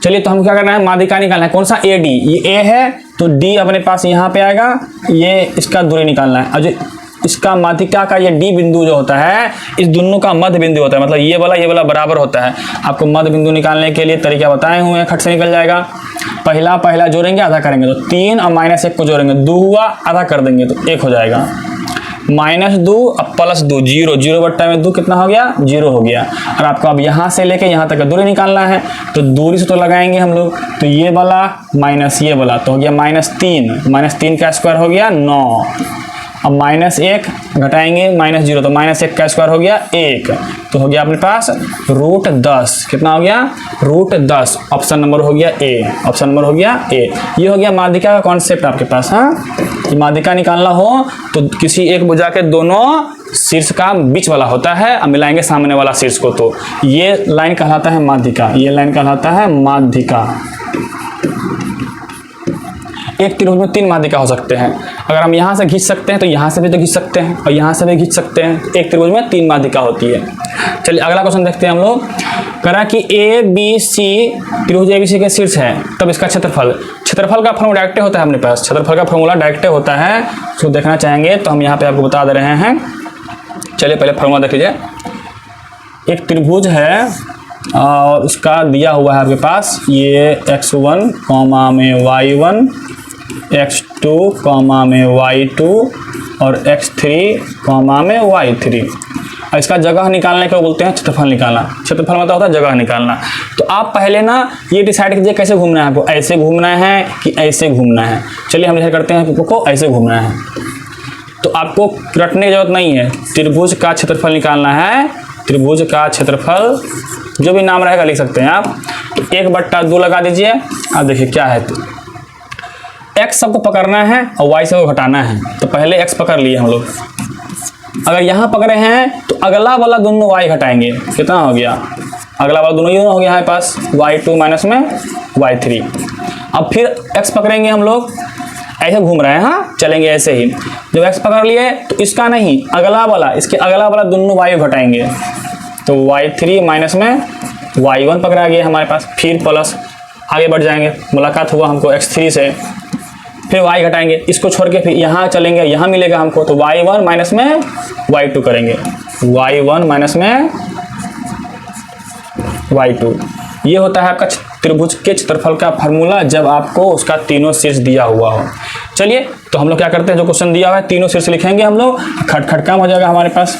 चलिए, तो हम क्या करना है, माध्यिका निकालना है। कौन सा, AD, ये A है तो D अपने पास यहाँ पे आएगा, ये इसका दूरी निकालना है। और जो इसका माध्यिका का ये D बिंदु जो होता है, इस दोनों का मध्य बिंदु होता है, मतलब ये वाला बराबर होता है। आपको मध्य बिंदु निकालने के लिए तरीका बताए हुए हैं, खट से निकल जाएगा। पहला जोड़ेंगे, आधा करेंगे तो 3 और -1 को जोड़ेंगे, 2 हुआ, आधा कर देंगे तो 1 हो जाएगा। -2 अब +2, 0 बट्टा में 2 कितना हो गया, 0 हो गया। और आपको अब यहाँ से लेके यहाँ तक का दूरी निकालना है, तो दूरी से तो लगाएंगे हम लोग, तो ये वाला माइनस ये वाला तो हो गया -3 का स्क्वायर हो गया 9। अब -1 घटाएंगे, -0 तो -1 का स्क्वायर हो गया 1, तो हो गया अपने पास √10, कितना हो गया, √10। ऑप्शन नंबर हो गया A, ऑप्शन नंबर हो गया A। ये हो गया माध्यिका का कॉन्सेप्ट आपके पास। हाँ, माध्यिका निकालना हो तो किसी एक भुजा के दोनों शीर्ष का बीच वाला होता है, अब मिलाएंगे सामने वाला शीर्ष को, तो ये लाइन कहलाता है माध्यिका, ये लाइन कहलाता है माध्यिका। एक त्रिभुज में 3 माध्यिका हो सकते हैं। अगर हम यहाँ से खींच सकते हैं तो यहाँ से भी तो खींच सकते हैं, और यहाँ से भी खींच सकते हैं। एक त्रिभुज में 3 माध्यिका होती है। चलिए, अगला क्वेश्चन देखते हैं हम लोग। करा कि ABC त्रिभुज ABC के शीर्ष है, तब इसका क्षेत्रफल का फॉर्मूला डायरेक्ट होता है अपने पास, क्षेत्रफल का फॉर्मूला डायरेक्ट होता है। उसको देखना चाहेंगे तो हम यहाँ पे आपको बता दे रहे हैं। चलिए, पहले फॉर्मूला देख लीजिए। एक त्रिभुज है और उसका दिया हुआ है आपके पास, ये x1 कॉमा में y1, x2 कॉमा में y2 और x3 कॉमा में y3। और इसका जगह निकालने को बोलते हैं क्षेत्रफल निकालना। क्षेत्रफल मतलब होता है जगह निकालना। तो आप पहले ना ये डिसाइड कीजिए कैसे घूमना है आपको, ऐसे घूमना है कि ऐसे घूमना है। चलिए, हम डिसाइड करते हैं आपको ऐसे घूमना है। तो आपको रटने की जरूरत नहीं है, त्रिभुज का क्षेत्रफल निकालना है। त्रिभुज का क्षेत्रफल जो भी नाम रहेगा लिख सकते हैं आप। 1/2 लगा दीजिए। अब देखिए क्या है, x सबको पकड़ना है और y सबको घटाना है। तो पहले x पकड़ लिए हम लोग, अगर यहाँ पकड़े हैं तो अगला वाला दोनों y घटाएंगे, कितना हो गया, अगला वाला दोनों ये हो गया हमारे पास y2 माइनस में y3। अब फिर x पकड़ेंगे हम लोग, ऐसे घूम रहे हैं, हाँ चलेंगे ऐसे ही। जब x पकड़ लिए तो इसका नहीं, अगला वाला, इसके अगला वाला दोनों y घटाएंगे, तो y3 माइनस में y1 पकड़ा गया हमारे पास। फिर प्लस आगे बढ़ जाएंगे, मुलाकात हुआ हमको x3 से, फिर y घटाएंगे, इसको छोड़ के फिर यहाँ चलेंगे, यहाँ मिलेगा हमको, तो y1 माइनस में y2 करेंगे, y1 माइनस में y2। ये होता है आपका त्रिभुज के क्षेत्रफल का फार्मूला जब आपको उसका तीनों शीर्ष दिया हुआ हो। चलिए, तो हम लोग क्या करते हैं, जो क्वेश्चन दिया हुआ है तीनों शीर्ष लिखेंगे हम लोग, खटखट काम हो जाएगा हमारे पास।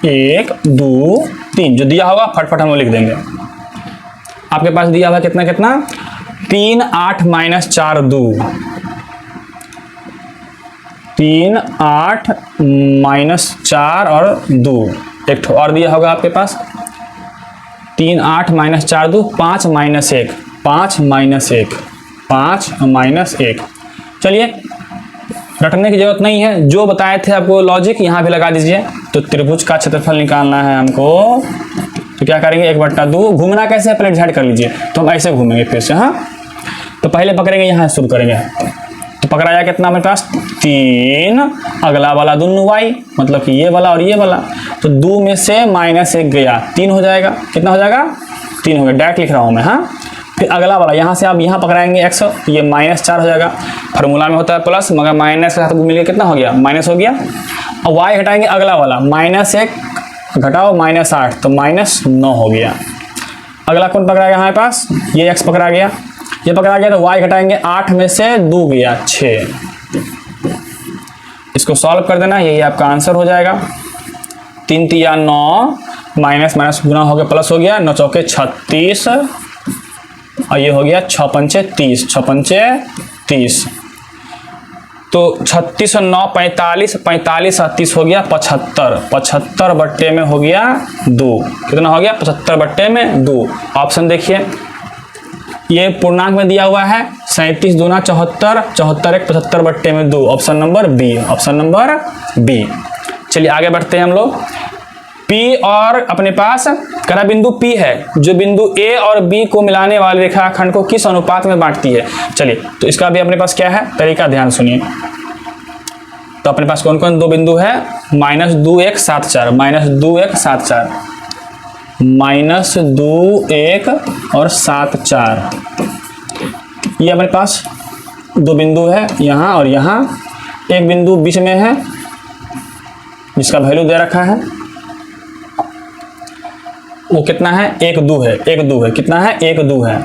1 2 3 जो दिया होगा फटफट हम लोग लिख देंगे। आपके पास दिया हुआ कितना कितना, 3 8 -4 2, 3 8 -4 और 2, एक ठो और दिया होगा आपके पास 3 8 -4 2 5 -1 5 -1 5 -1। चलिए रटने की जरूरत नहीं है, जो बताए थे आपको लॉजिक यहाँ भी लगा दीजिए। तो त्रिभुज का क्षेत्रफल निकालना है हमको, तो क्या करेंगे 1/2। घूमना कैसे है पहले डिसाइड कर लीजिए, तो हम ऐसे घूमेंगे फिर से। हाँ तो पहले पकड़ेंगे, यहाँ शुरू करेंगे, तो पकड़ाया कितना हमारे पास 3, अगला वाला दोनों y मतलब कि ये वाला और ये वाला, तो 2 में से -1 गया 3 हो जाएगा। कितना हो जाएगा 3 हो गया, डायरेक्ट लिख रहा हूँ मैं। हाँ फिर अगला वाला यहाँ से आप यहाँ पकड़ाएंगे x, ये -4 हो जाएगा। फार्मूला में होता है प्लस, मगर माइनस के साथ मिलकर कितना हो गया माइनस हो गया। अब y हटाएंगे अगला वाला, -1 घटाओ -8 तो -9 हो गया। अगला कौन पकड़ा गया हमारे पास, ये x पकड़ा गया, ये पकड़ा गया, तो y घटाएंगे 8 में से 2 गया 6। इसको सॉल्व कर देना, यही आपका आंसर हो जाएगा। 3 3 9 माइनस माइनस गुना हो गया प्लस हो गया, 9 चौके 36 और ये हो गया 6 पंचे 30, 6 पंचे 30, तो 36 और 9 45, 45 और 30 हो गया 75, 75 बट्टे में हो गया 2। कितना हो गया 75 बट्टे में 2। ऑप्शन देखिए, ये पूर्णांक में दिया हुआ है 37 दूना 74, 74 1 75 बट्टे में 2। Option number B, option number B. चलिए आगे बढ़ते हैं हम लोग। P और अपने पास करा बिंदु P है, जो बिंदु A और B को मिलाने वाले रेखाखंड को किस अनुपात में बांटती है। चलिए तो इसका भी अपने पास क्या है तरीका, ध्यान सुनिए। तो अपने पास कौन कौन दो बिंदु है, -2 1 7 4, -2 1 7 4, -2 1 और 7 4, ये अपने पास दो बिंदु है यहाँ और यहाँ। एक बिंदु बीच में है जिसका वैल्यू दे रखा है, वो कितना है 1 2 है, 1 2 है, कितना है 1 2 है,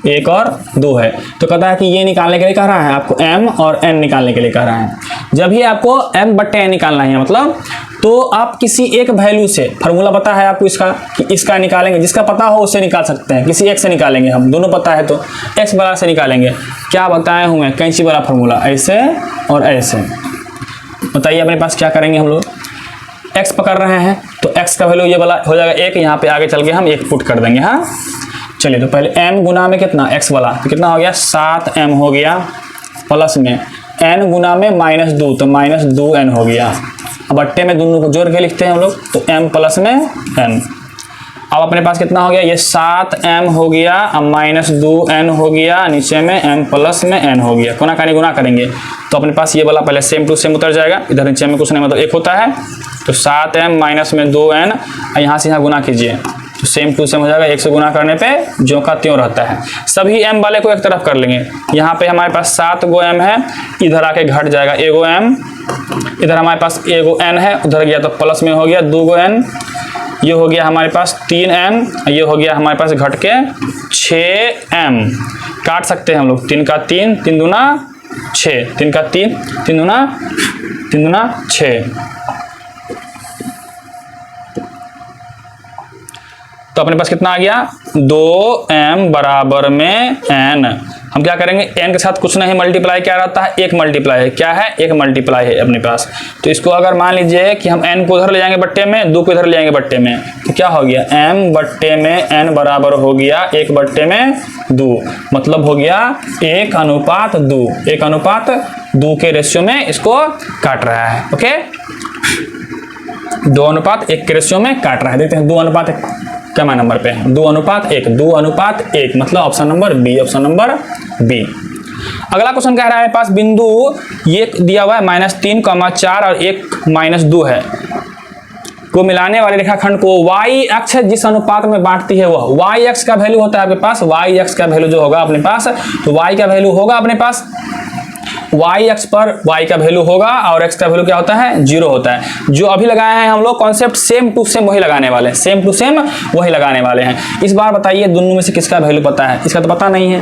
1 और 2 है। तो कहता है कि ये निकालने के लिए कह रहा है आपको m और n निकालने के लिए कह रहा है। जब ही आपको m बट्टे n निकालना है मतलब, तो आप किसी एक वैल्यू से, फार्मूला पता है आपको इसका कि इसका निकालेंगे, जिसका पता हो उससे निकाल सकते हैं। किसी एक से निकालेंगे, हम दोनों पता है तो x वाला से निकालेंगे। क्या बताए हूँ मैं, कैंची वाला फार्मूला, ऐसे और ऐसे। बताइए अपने पास क्या करेंगे हम लोग, x पकड़ रहे हैं तो x का वैल्यू ये वाला हो जाएगा 1, यहाँ पे आगे चल के हम 1 पुट कर देंगे। हाँ चलिए तो पहले m गुना में कितना x वाला, तो कितना हो गया 7m हो गया, प्लस में n गुना में -2 तो -2n हो गया। अब बट्टे में दोनों को जोड़ के लिखते हैं हम लोग, तो m प्लस में n। अब अपने पास कितना हो गया, ये 7m हो गया, अब -2n हो गया, नीचे में m प्लस में n हो गया। कोना कानी गुना करेंगे तो अपने पास ये वाला पहले सेम टू सेम उतर जाएगा, इधर नीचे में कुछ नहीं मतलब 1 होता है, तो 7m माइनस में 2n, यहाँ से यहाँ गुना कीजिए तो सेम टू सेम हो जाएगा। 1 से गुना करने पे ज्यों का त्यों रहता है। सभी m वाले को एक तरफ कर लेंगे, यहाँ पे हमारे पास 7 गो m है, इधर आके घट जाएगा एगो m, इधर हमारे पास एगो n है, उधर गया तो प्लस में हो गया 2 गो n, ये हो गया हमारे पास 3m, ये हो गया हमारे पास घट के 6m। काट सकते हैं हम लोग, 3 का 3, 3 दूना 6, 3 का 3, 3 दूना 6। तो अपने पास कितना आ गया 2m बराबर में n। हम क्या करेंगे, n के साथ कुछ नहीं मल्टीप्लाई क्या रहता है, 1 मल्टीप्लाई है। क्या है, 1 मल्टीप्लाई है अपने पास। तो इसको अगर मान लीजिए कि हम n को उधर ले जाएंगे बट्टे में, 2 को इधर ले जाएंगे बट्टे में, तो क्या हो गया m बट्टे में n बराबर हो गया 1 बट्टे में 2, मतलब हो गया 1:2, 1:2 के रेशियो में इसको काट रहा है। ओके 2:1 के रेशियो में काट रहा है। देखते हैं 2:1 क्या नंबर पे है, 2:1, 2:1 मतलब option number B, option number B. अगला क्वेश्चन कह रहा है पास बिंदु ये दिया हुआ है -3, 4 और 1 -2 है को मिलाने वाले रेखाखंड को y अक्ष जिस अनुपात में बांटती है वह y अक्ष का वैल्यू होता है आपके पास। y अक्ष का वैल्यू जो होगा अपने पास, तो y का वैल्यू होगा अपने पास, y अक्ष पर y का वैल्यू होगा और x का वैल्यू क्या होता है 0 होता है। जो अभी लगाए हैं हम लोग कॉन्सेप्ट सेम टू सेम वही लगाने वाले हैं, सेम टू सेम वही लगाने वाले हैं। इस बार बताइए दोनों में से किसका वैल्यू पता है, इसका तो पता नहीं है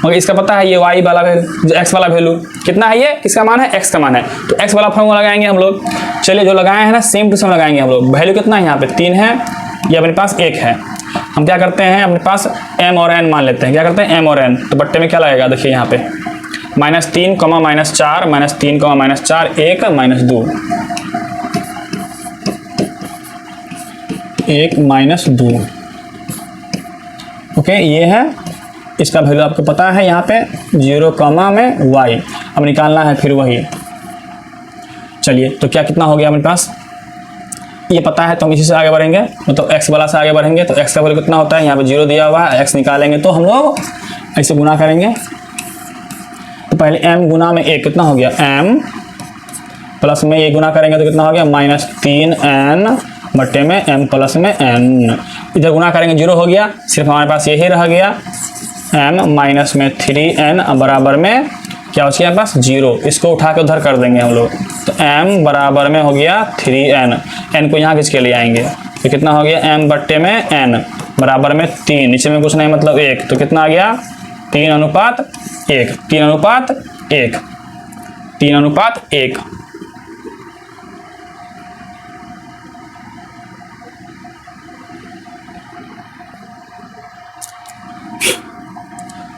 मगर इसका पता है, ये y वाला वैल्यू, जो x वाला वैल्यू कितना है, ये किसका मान है x का मान है, तो x वाला फॉर्मूला लगाएंगे हम लोग। चलिए जो लगाए हैं ना सेम टू सेम लगाएंगे हम लोग। वैल्यू कितना है यहाँ पे 3 है, ये अपने पास 1 है। हम क्या करते हैं अपने पास m और n मान लेते हैं, क्या करते हैं m और n, तो बट्टे में क्या लगेगा देखिए यहाँ पे -3, -4, -3, -4, 1, -2, 1, -2। ओके, ये है इसका वैल्यू आपको पता है यहाँ पे 0, में y। अब निकालना है फिर वही। चलिए, तो क्या कितना हो गया हमारे पास, ये पता है तो हम इसी से आगे बढ़ेंगे, मतलब x वाला से आगे बढ़ेंगे। तो x का वैल्यू कितना होता है, यहाँ पे 0 दिया हुआ है, x निकालेंगे तो हम लोग ऐसे गुना करेंगे। तो पहले m गुना में a कितना हो गया, m प्लस में ये गुना करेंगे तो कितना हो गया, -3n बट्टे में m प्लस में n। इधर गुना करेंगे 0 हो गया, सिर्फ हमारे पास यही रह गया m माइनस में 3n बराबर में क्या हो गया हमारे पास 0। इसको उठा के उधर कर देंगे हम लोग, तो m बराबर में हो गया 3n, n को यहाँ खींच के ले आएंगे तो कितना हो गया m बट्टे में n बराबर में 3, नीचे में कुछ नहीं मतलब 1, तो कितना आ गया 3:1, 3:1, 3:1।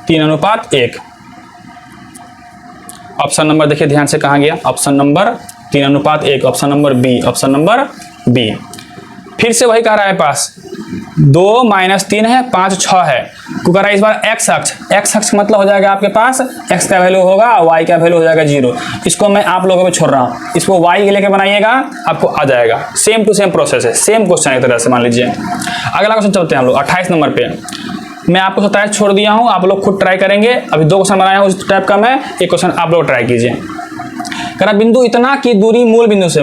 तीन अनुपात 1। ऑप्शन नंबर देखिए ध्यान से कहाँ गया, option number 3:1, option number B, option number B. फिर से वही कह रहा है पास 2 - 3 है, 5 6 है, को कह रहा है इस बार x अक्ष, x अक्ष मतलब हो जाएगा आपके पास x का वैल्यू होगा, y का वैल्यू हो जाएगा 0। इसको मैं आप लोगों पे छोड़ रहा हूँ, इसको y के लेके बनाइएगा आपको आ जाएगा। सेम टू सेम प्रोसेस है, सेम क्वेश्चन एक तरह से मान लीजिए। अगला क्वेश्चन चलते हैं हम लोग 28 नंबर पे। मैं आपको 27 छोड़ दिया हूँ, आप लोग खुद ट्राई करेंगे। अभी 2 क्वेश्चन बनाया हूँ उस टाइप का, मैं एक क्वेश्चन आप लोग ट्राई कीजिए। करा बिंदु इतना की दूरी मूल बिंदु से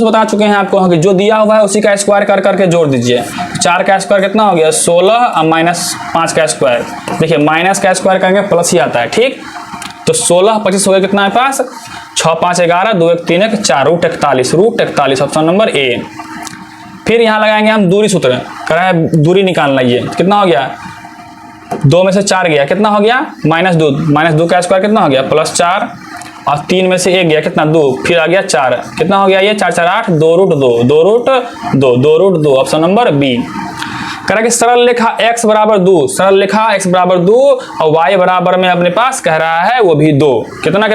बता चुके हैं आपको कि जो दिया हुआ है उसी का स्क्वायर कर करके जोड़ दीजिए। 4 का स्क्वायर कितना हो गया 16 और -5 का स्क्वायर, देखिए माइनस का स्क्वायर करेंगे प्लस ही आता है, ठीक। तो 16 25 हो गया कितना है पास 6 5 11 2 1 3 1 4 √41, ऑप्शन नंबर ए। फिर यहाँ लगाएंगे हम दूरी सूत्र, करा है दूरी निकालना, ये कितना हो गया 2 में से 4 गया कितना हो गया -2 का स्क्वायर कितना हो गया +4 और 3 में से 1 गया कितना 2, फिर आ गया 4 कितना हो गया ये 4 4 8 2√2 ऑप्शन नंबर बी। करा कि सरल रेखा x बराबर 2, सरल रेखा x बराबर 2 और y बराबर में अपने पास कह रहा है वो भी 2, कितना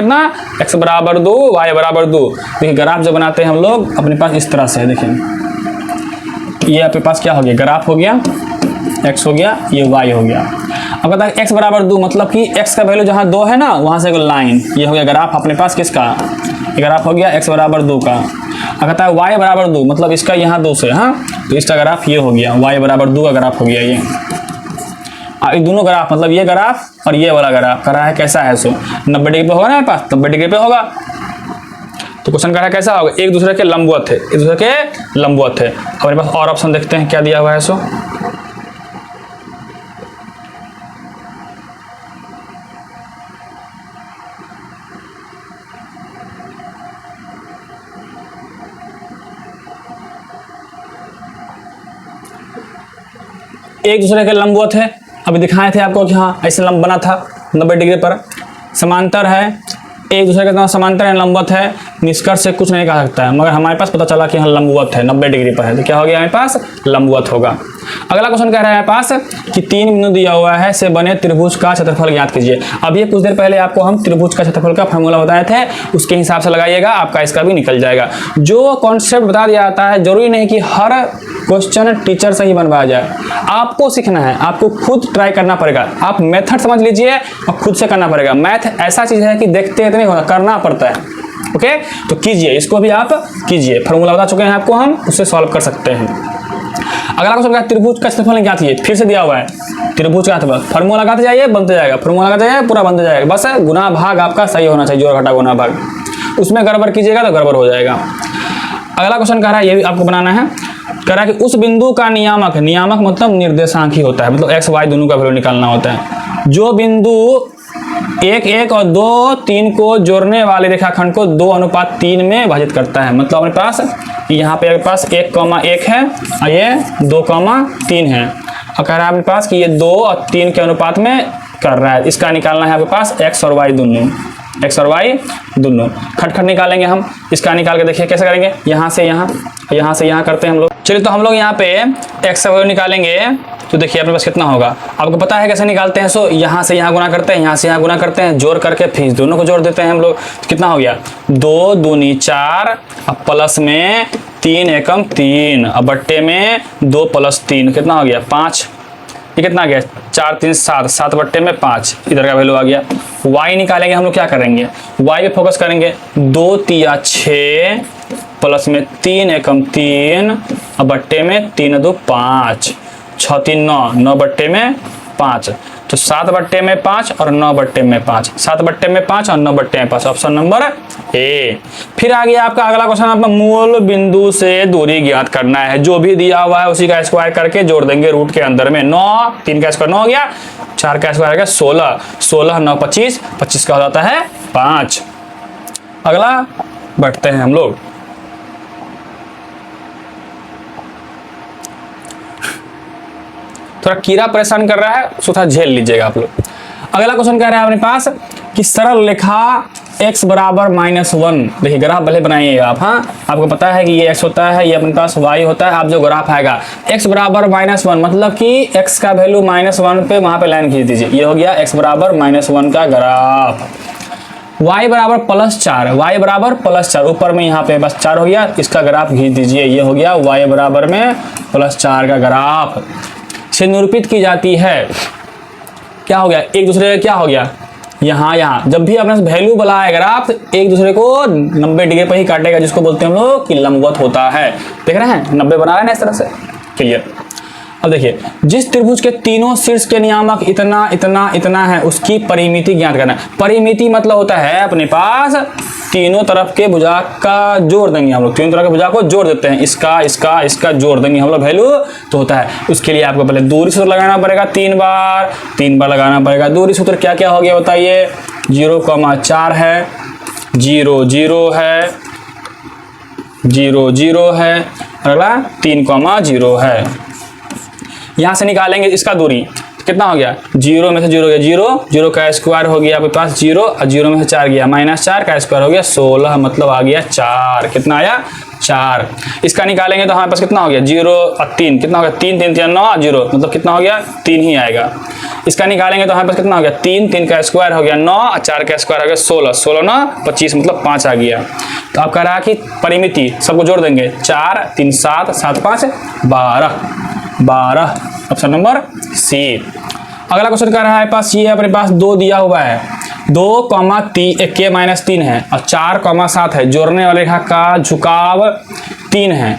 x बराबर 2 y बराबर 2। देखिए ग्राफ जो बनाते हैं हम लोग अपने पास इस तरह से है, देखिए ये आपके पास क्या हो गया ग्राफ हो गया, x हो गया, ये y हो गया। अब कहता है x बराबर 2 मतलब कि x का वैल्यू जहाँ 2 है ना वहाँ से एक लाइन, ये हो गया ग्राफ अपने पास किसका, ग्राफ हो गया x बराबर 2 का। अब कहता है y बराबर 2 मतलब इसका यहाँ 2 से, हाँ तो इसका ग्राफ ये हो गया, y बराबर 2 का ग्राफ हो गया ये। ये दोनों ग्राफ मतलब ये ग्राफ और ये वाला ग्राफ कर रहा है कैसा है, सो 90 डिग्री पे होगा ना मेरे पास, 90 डिग्री पे होगा। तो क्वेश्चन कर रहा है कैसा होगा, एक दूसरे के लंबवत है, एक दूसरे के लंबवत है। हमारे पास और ऑप्शन देखते हैं क्या दिया हुआ है, सो एक दूसरे के लंबवत है। अभी दिखाए थे आपको कि हाँ ऐसे लंब बना था 90 डिग्री पर, समांतर है, एक दूसरे के साथ समांतर है, लंबवत है, निष्कर्ष से कुछ नहीं कहा सकता है, मगर हमारे पास पता चला कि हाँ लंबवत है 90 डिग्री पर है, तो क्या हो गया हमारे पास लंबवत होगा। अगला क्वेश्चन कह रहा है पास कि 3 बिंदु दिया हुआ है से बने त्रिभुज का क्षेत्रफल ज्ञात कीजिए। अब ये कुछ देर पहले आपको हम त्रिभुज का क्षेत्रफल का फॉर्मूला बताए थे, उसके हिसाब से लगाइएगा, आपका इसका भी निकल जाएगा। जो कॉन्सेप्ट बता दिया जाता है जरूरी नहीं कि हर क्वेश्चन टीचर से ही बनवाया जाए, आपको सीखना है, आपको खुद ट्राई करना पड़ेगा। आप मेथड समझ लीजिए और खुद से करना पड़ेगा। मैथ ऐसा चीज है कि देखते नहीं होगा, करना पड़ता है। ओके, तो कीजिए, इसको भी आप कीजिए, फॉर्मूला बता चुके हैं आपको हम, उससे सॉल्व कर सकते हैं। अगला क्वेश्चन क्या, त्रिभुज का क्षेत्रफल ज्ञात कीजिए, फिर से दिया हुआ है त्रिभुज का क्षेत्रफल, फॉर्मूला लगाते जाइए बनते जाएगा, फॉर्मूला लगाते जाइए पूरा बनते जाएगा, बस गुना भाग आपका सही होना चाहिए, जोड़ घटा गुना भाग, उसमें गड़बड़ कीजिएगा तो गड़बड़ हो जाएगा। अगला क्वेश्चन कह रहा है ये भी आपको बनाना है, कह रहा है कि उस बिंदु का नियामक, नियामक मतलब निर्देशांक ही होता है, मतलब x y दोनों का वैल्यू निकालना होता है। जो बिंदु 1 1 और 2 3 को जोड़ने वाले रेखाखंड को 2:3 में विभाजित करता है। मतलब अपने पास यहाँ पे पास 1,1 है और ये 2,3 है, और कह रहा है अपने पास कि ये 2 और 3 के अनुपात में कर रहा है। इसका निकालना है आपके पास x और y दोनों, x और y दोनों खटखट निकालेंगे हम। इसका निकाल के देखिए कैसे करेंगे, यहाँ से यहाँ, यहाँ से यहाँ करते हैं हम लोग। चलिए तो हम लोग यहाँ पे x का वैल्यू निकालेंगे, तो देखिए अपने पास कितना होगा, आपको पता है कैसे निकालते हैं। सो यहाँ से यहाँ गुना करते हैं, यहाँ से यहाँ गुना करते हैं, जोड़ करके फिर दोनों को जोड़ देते हैं हम लोग। तो कितना हो गया 2 दूनी 4, अब प्लस में 3 एकम 3, अब बट्टे में 2 प्लस 3 कितना हो गया 5। ये कितना आ गया 4 3 7, 7 बट्टे में 5, इधर का वैल्यू आ गया। y निकालेंगे हम लोग, क्या करेंगे y पे फोकस करेंगे, 2 तिया 6 प्लस में 3 एकम 3, अब बट्टे में 3 2 5, 6 3 9, 9 बट्टे में 5, तो 7 बट्टे में 5 और 9 बट्टे में 5, 7 बट्टे में 5 और 9 बट्टे में 5, ऑप्शन नंबर ए। फिर आ गया आपका अगला क्वेश्चन, आपका मूल बिंदु से दूरी ज्ञात करना है। जो भी दिया हुआ है उसी का स्क्वायर करके जोड़ देंगे रूट के अंदर में। 9 3 का स्क्वायर 9 हो गया, 4 का स्क्वायर आ गया 16, 16 9 25, 25 का हो जाता है 5। अगला बढ़ते हैं हम लोग, थोड़ा कीड़ा परेशान कर रहा है, थोड़ा झेल लीजिएगा आप लोग। अगला क्वेश्चन कह रहा है अपने पास कि सरल रेखा x बराबर -1, देखिए ग्राफ भले बनाइएगा आप, हाँ आपको पता है कि ये x होता है, ये अपने पास y होता है। आप जो ग्राफ आएगा x बराबर -1 मतलब कि x का वैल्यू -1 पे वहां पे लाइन खींच दीजिए, ये हो गया x बराबर -1 का ग्राफ। y बराबर +4, y बराबर +4, ऊपर में यहाँ पे बस 4 हो गया, इसका ग्राफ खींच दीजिए, ये हो गया y बराबर में +4 का ग्राफ से निरूपित की जाती है। क्या हो गया, एक दूसरे का क्या हो गया, यहाँ जब भी अपने वैल्यू वाला है ग्राफ एक दूसरे को 90 डिग्री पर ही काटेगा, जिसको बोलते हैं हम लोग कि लंबवत होता है। देख रहे हैं 90 बना रहे हैं ना इस तरह से, क्लियर। अब देखिए जिस त्रिभुज के तीनों शीर्ष के नियामक इतना इतना इतना है उसकी परिमिति ज्ञात करना है। परिमिति मतलब होता है अपने पास तीनों तरफ के भुजा का जोड़ देंगे हम लोग, तीनों तरफ के भुजा को जोड़ देते हैं, इसका इसका इसका जोड़ देंगे हम लोग, वैल्यू तो होता है। उसके लिए आपको पहले दूरी सूत्र लगाना पड़ेगा, 3 बार लगाना पड़ेगा। दूरी सूत्र क्या क्या हो गया बताइए, 0,4 है, 0 0 है, 0 0 है, अगला 3,0 है। यहाँ से निकालेंगे इसका दूरी, कितना हो गया 0 में से 0 गया 0, 0 का स्क्वायर हो गया आपके पास 0, और 0 में से 4 गया -4 का स्क्वायर हो गया 16, मतलब आ गया 4। कितना आया 4। इसका निकालेंगे तो हमारे पास कितना हो गया 0 और 3, कितना हो गया 3 3 3 9 0, मतलब कितना हो गया 3 ही आएगा। इसका निकालेंगे तो हमारे पास कितना हो गया 3, 3 का स्क्वायर हो गया 9 और 4 का स्क्वायर हो गया 16, 16 9 25, मतलब 5 आ गया। तो आप कह रहा है कि परिमिति सबको जोड़ देंगे, 4 3 7 7 5 12, ऑप्शन नंबर सी। अगला क्वेश्चन कह रहा है पास ये अपने पास 2 दिया हुआ है, 2, k -3 है और 4, 7 है, जोड़ने वाले रेखा का झुकाव 3 है,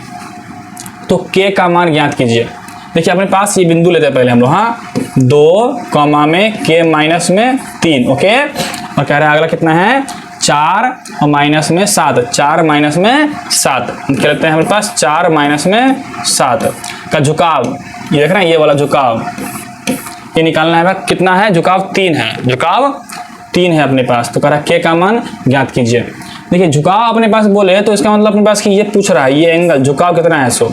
तो k का मान ज्ञात कीजिए। देखिए अपने पास ये बिंदु लेते हैं पहले हम लोग, हाँ 2, में k में 3, ओके। और कह रहा है अगला कितना है 4 और माइनस में 7, 4 माइनस में 7, क्या लगता है हमारे पास 4 माइनस में 7 का झुकाव, ये देख रहे हैं ये वाला झुकाव, ये निकालना है कितना है, झुकाव 3 है, झुकाव 3 है अपने पास। तो कह रहा है k का मान ज्ञात कीजिए। देखिए झुकाव अपने पास बोले तो इसका मतलब अपने पास कि ये पूछ रहा है ये एंगल झुकाव कितना है, सो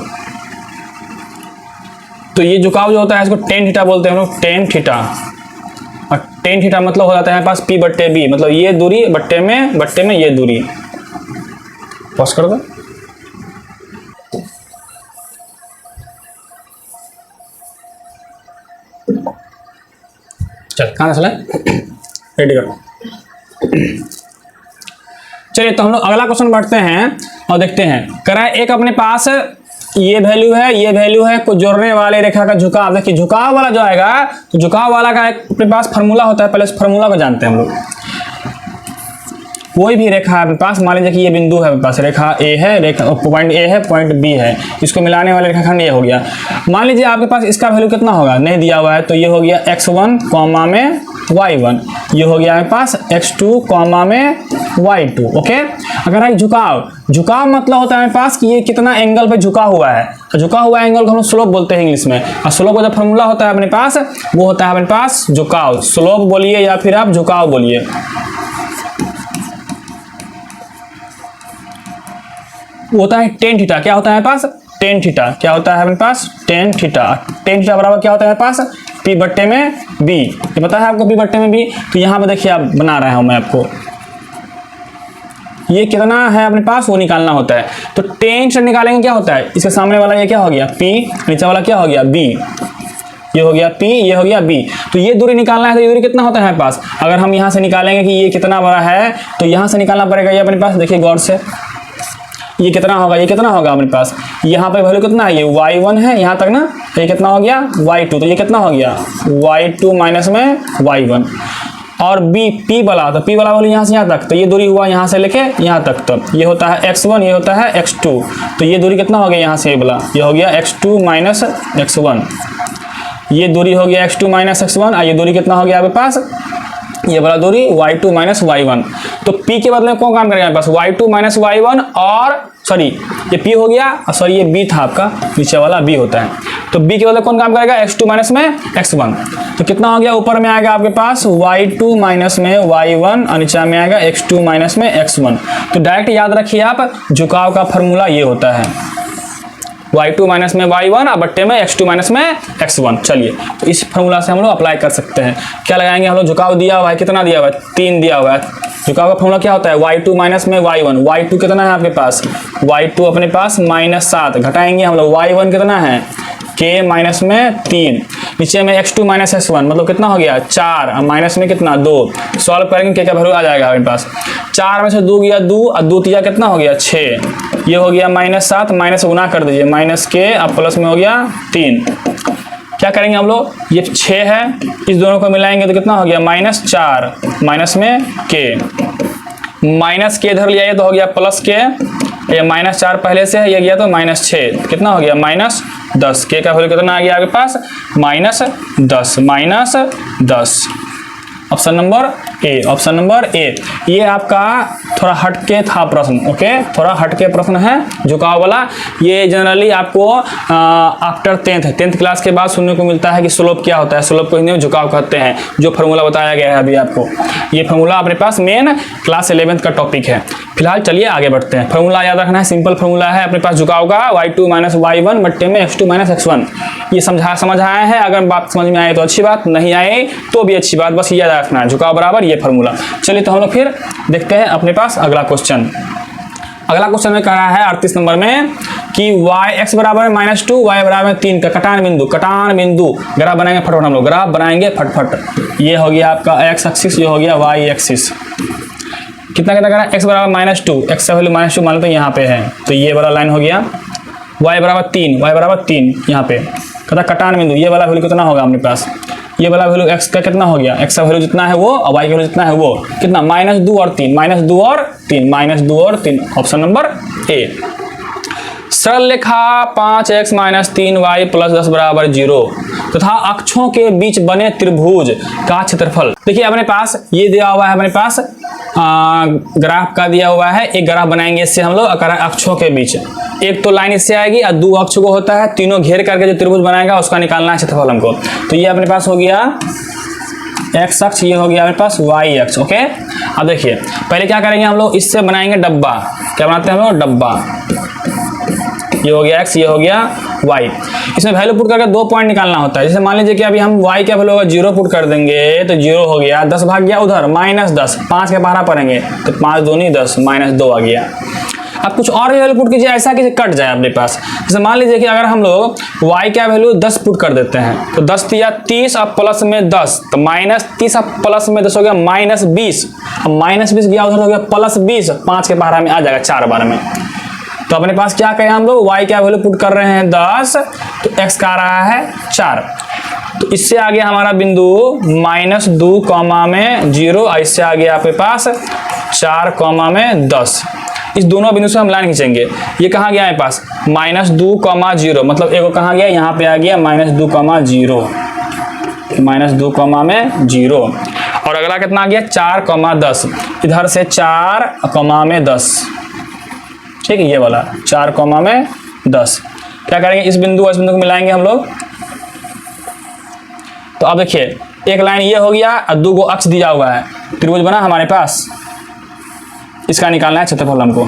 तो ये झुकाव जो होता है इसको tan थीटा बोलते हैं हम लोग, tan थीटा। और tan थीटा मतलब हो जाता है हमारे पास p/b, मतलब ये दूरी बट्टे में ये दूरी। पॉज कर दो, चल कहाँ चला रेडी कर। चलिए तो हम लोग अगला क्वेश्चन बढ़ते हैं और देखते हैं। कह रहा है एक अपने पास ये वैल्यू है को जोड़ने वाले रेखा का झुकाव। देखिए झुकाव वाला जो आएगा तो झुकाव वाला का एक अपने पास फार्मूला होता है, पहले उस फार्मूला को जानते हैं हम लोग। कोई भी रेखा अपने पास, मान लीजिए कि ये बिंदु है अपने पास, रेखा ए है, रेखा पॉइंट ए है, पॉइंट बी है, इसको मिलाने वाले रेखाखंड ये हो गया। मान लीजिए आपके पास इसका वैल्यू कितना होगा नहीं दिया हुआ है, तो ये हो गया x1 कॉमा में y1, ये हो गया हमारे पास x2 कॉमा में y2, ओके। अगर है झुकाव मतलब होता है हमारे पास कि ये कितना एंगल पे झुका हुआ है, तो झुका हुआ एंगल को हम स्लोप बोलते हैं इंग्लिश में। और स्लोप का जो फॉर्मूला होता है अपने पास वो होता है अपने पास झुकाव, स्लोप बोलिए या फिर आप झुकाव बोलिए। होता है tan थीटा, क्या होता है हमारे पास tan थीटा, क्या होता है हमारे पास tan थीटा। tan थीटा बराबर क्या होता है हमारे पास p/b, ये पता है आपको p/b। तो यहाँ पे देखिए आप बना रहा हूं मैं आपको, ये कितना है अपने पास वो निकालना होता है। तो टेन से निकालेंगे क्या होता है, इसके सामने वाला ये क्या हो गया p, नीचे वाला क्या हो गया b, ये हो गया p, ये हो गया b। तो ये दूरी निकालना है, तो ये दूरी कितना होता है हमारे पास। अगर हम यहाँ से निकालेंगे कि ये कितना बड़ा है तो यहाँ से निकालना पड़ेगा ये अपने पास। देखिए गौर से, ये कितना होगा, ये कितना होगा अपने पास, यहाँ पे वैल्यू कितना है, ये y1 है यहाँ तक ना, तो ये कितना हो गया y2, तो ये कितना हो गया y2 माइनस में y1। और b p वाला, तो p वाला वैल्यू यहाँ से यहाँ तक, तो ये दूरी हुआ यहाँ से लेके यहाँ तक, तो ये होता है x1, ये होता है x2, तो ये दूरी कितना हो गया यहाँ से ये वाला, ये हो गया x2 माइनस x1, ये दूरी हो गया x2 माइनस x1। ये दूरी कितना हो गया आपके पास, ये वाला दूरी y2 माइनस y1। तो p के बदले में कौन काम करेगा पास, y2 माइनस y1, और सॉरी ये p हो गया, सॉरी ये b था आपका, नीचे वाला b होता है। तो b के बदले कौन काम करेगा, x2 माइनस में x1। तो कितना हो गया, ऊपर में आएगा आपके पास y2 माइनस में y1 और नीचे में आएगा x2 माइनस में x1। तो डायरेक्ट याद रखिए आप, झुकाव का फॉर्मूला ये होता है y2 माइनस में y1 और बट्टे में x2 माइनस में x1। चलिए तो इस फॉर्मूला से हम लोग अप्लाई कर सकते हैं। क्या लगाएंगे हम लोग, झुकाव दिया हुआ है, कितना दिया हुआ है 3 दिया हुआ है। झुकाव का फॉर्मूला क्या होता है, y2 माइनस में y1, y2 कितना है आपके पास, y2 अपने पास -7, घटाएंगे हम लोग y1 कितना है k माइनस में 3, नीचे में x2 माइनस x1, मतलब कितना हो गया 4, और माइनस में कितना 2। सॉल्व करेंगे k का वैल्यू आ जाएगा हमारे पास, 4 में से 2 गया 2 और 2 तिया कितना हो गया 6, ये हो गया -7, माइनस गुना कर दीजिए माइनस k अब प्लस में हो गया 3। क्या करेंगे हम लोग, ये 6 है, इस दोनों को मिलाएंगे तो कितना हो गया -4 माइनस में k, माइनस k इधर लिया तो हो गया प्लस k, ये -4 पहले से है, ये गया तो -6, कितना हो गया -10। k का वैल्यू कितना आ गया आपके पास -10। Option number A, option number A. ये आपका थोड़ा हटके था प्रश्न, ओके, थोड़ा हटके प्रश्न है झुकाव वाला। ये जनरली आपको आफ्टर 10th क्लास के बाद सुनने को मिलता है कि स्लोप क्या होता है, स्लोप को हिंदी में झुकाव कहते हैं, जो फार्मूला बताया गया है अभी आपको। ये फार्मूला अपने पास मेन क्लास 11th का टॉपिक है। फिलहाल चलिए आगे बढ़ते हैं। फार्मूला याद रखना है, सिंपल फार्मूला है अपने पास झुकाव का, y2 माइनस y1 बट्टे में x2 माइनस x1। ये समझ आया है, अगर बात समझ में आए तो अच्छी बात, नहीं आए तो भी अच्छी बात, बस याद रखना है झुकाव बराबर ये फार्मूला। चलिए तो हम लोग फिर देखते हैं अपने पास अगला क्वेश्चन। अगला क्वेश्चन में कह रहा है 38 नंबर में कि x बराबर है -2, y बराबर है 3 का कटान बिंदु ग्राफ बनाएंगे फटफट, हम लोग ग्राफ बनाएंगे फटफट। ये हो गया आपका x एक्सिस, ये हो गया y एक्सिस। कितना कितना करा, x बराबर -2, x का वैल्यू -2 मान लो यहाँ पे है, तो ये वाला लाइन हो गया। y बराबर 3 यहाँ पे कहता कटान बिंदु, ये वाला वैल्यू कितना होगा अपने पास, ये वाला वैल्यू x का कितना हो गया, x का वैल्यू जितना है वो और y का वैल्यू जितना है वो, कितना -2 और 3, ऑप्शन नंबर ए। सरल रेखा 5x - 3y + 10 बराबर 0 तथा अक्षों के बीच बने त्रिभुज का क्षेत्रफल। देखिए अपने पास ये दिया हुआ है, अपने पास ग्राफ का दिया हुआ है, एक ग्राफ बनाएंगे इससे हम लोग अक्षों के बीच। एक तो लाइन इससे आएगी और 2 अक्ष को होता है, तीनों घेर करके जो त्रिभुज बनाएगा उसका निकालना है क्षेत्रफल हमको। तो ये अपने पास हो गया x अक्ष, ये हो गया अपने पास y अक्ष, ओके। अब देखिए पहले क्या करेंगे हम लोग, इससे बनाएंगे डब्बा। क्या बनाते हैं हम लोग, डब्बा। ये हो गया x, ये हो गया y। इसमें वैल्यू पुट करके 2 पॉइंट निकालना होता है। जैसे मान लीजिए कि अभी हम y का वैल्यू होगा 0 पुट कर देंगे तो 0 हो गया, 10 भाग गया उधर -10, 5 के 12 पढ़ेंगे तो 5 दूनी 10, -2 आ गया। अब कुछ और वैल्यू पुट कीजिए ऐसा कि कट जाए अपने पास। जैसे मान लीजिए कि अगर हम लोग y का वैल्यू 10 पुट कर देते हैं तो 10 दिया 30 और प्लस में 10, तो -30 और प्लस में 10 हो गया -20, अब -20 गया उधर हो गया +20, 5 के 12 में आ जाएगा 4 बार में। तो अपने पास क्या कहें हम लोग, y का वैल्यू पुट कर रहे हैं 10, तो x का आ रहा है 4। तो इससे आ गया हमारा बिंदु -2 में 0, इससे आ गया आपके पास 4 में 10। इस दोनों बिंदु से हम लाइन खींचेंगे। ये कहाँ गया हमारे पास -2 0, मतलब एगो कहाँ गया, यहाँ पे आ गया -2 में 0। और अगला कितना आ गया 4 10, इधर से 4 में 10, ठीक है, ये वाला 4 में 10। क्या करेंगे, इस बिंदु और इस बिंदु को मिलाएंगे हम लोग। तो अब देखिए एक लाइन ये हो गया और 2 अक्ष दिया हुआ है, त्रिभुज बना हमारे पास, इसका निकालना है क्षेत्रफल हमको।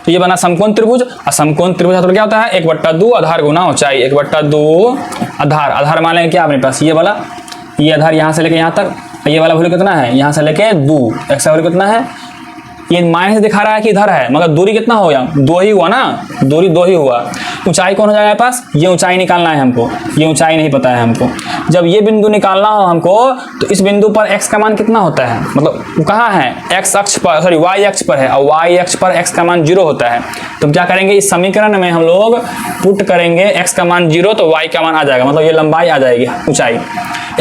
तो ये बना समकोण त्रिभुज, और समकोण त्रिभुज तो क्या होता है 1/2 आधार गुना ऊंचाई, 1/2 आधार मान लेंगे क्या अपने पास, ये वाला, ये आधार यहाँ से लेके यहाँ तक, ये वाला वैल्यू कितना है यहाँ से लेके 2, x का वैल्यू कितना है, ये माइनस दिखा रहा है कि इधर है, मगर दूरी कितना हो गया, 2 ही हुआ ना, दूरी 2 ही हुआ। ऊंचाई कौन हो जाएगा पास, ये ऊंचाई निकालना है हमको, ये ऊंचाई नहीं पता है हमको। जब ये बिंदु निकालना हो हमको तो इस बिंदु पर x का मान कितना होता है, मतलब कहाँ है, x अक्ष पर, सॉरी y अक्ष पर है, और y अक्ष पर x का मान 0 होता है। तो क्या करेंगे, इस समीकरण में हम लोग पुट करेंगे x का मान 0 तो y का मान आ जाएगा, मतलब ये लंबाई आ जाएगी, ऊंचाई।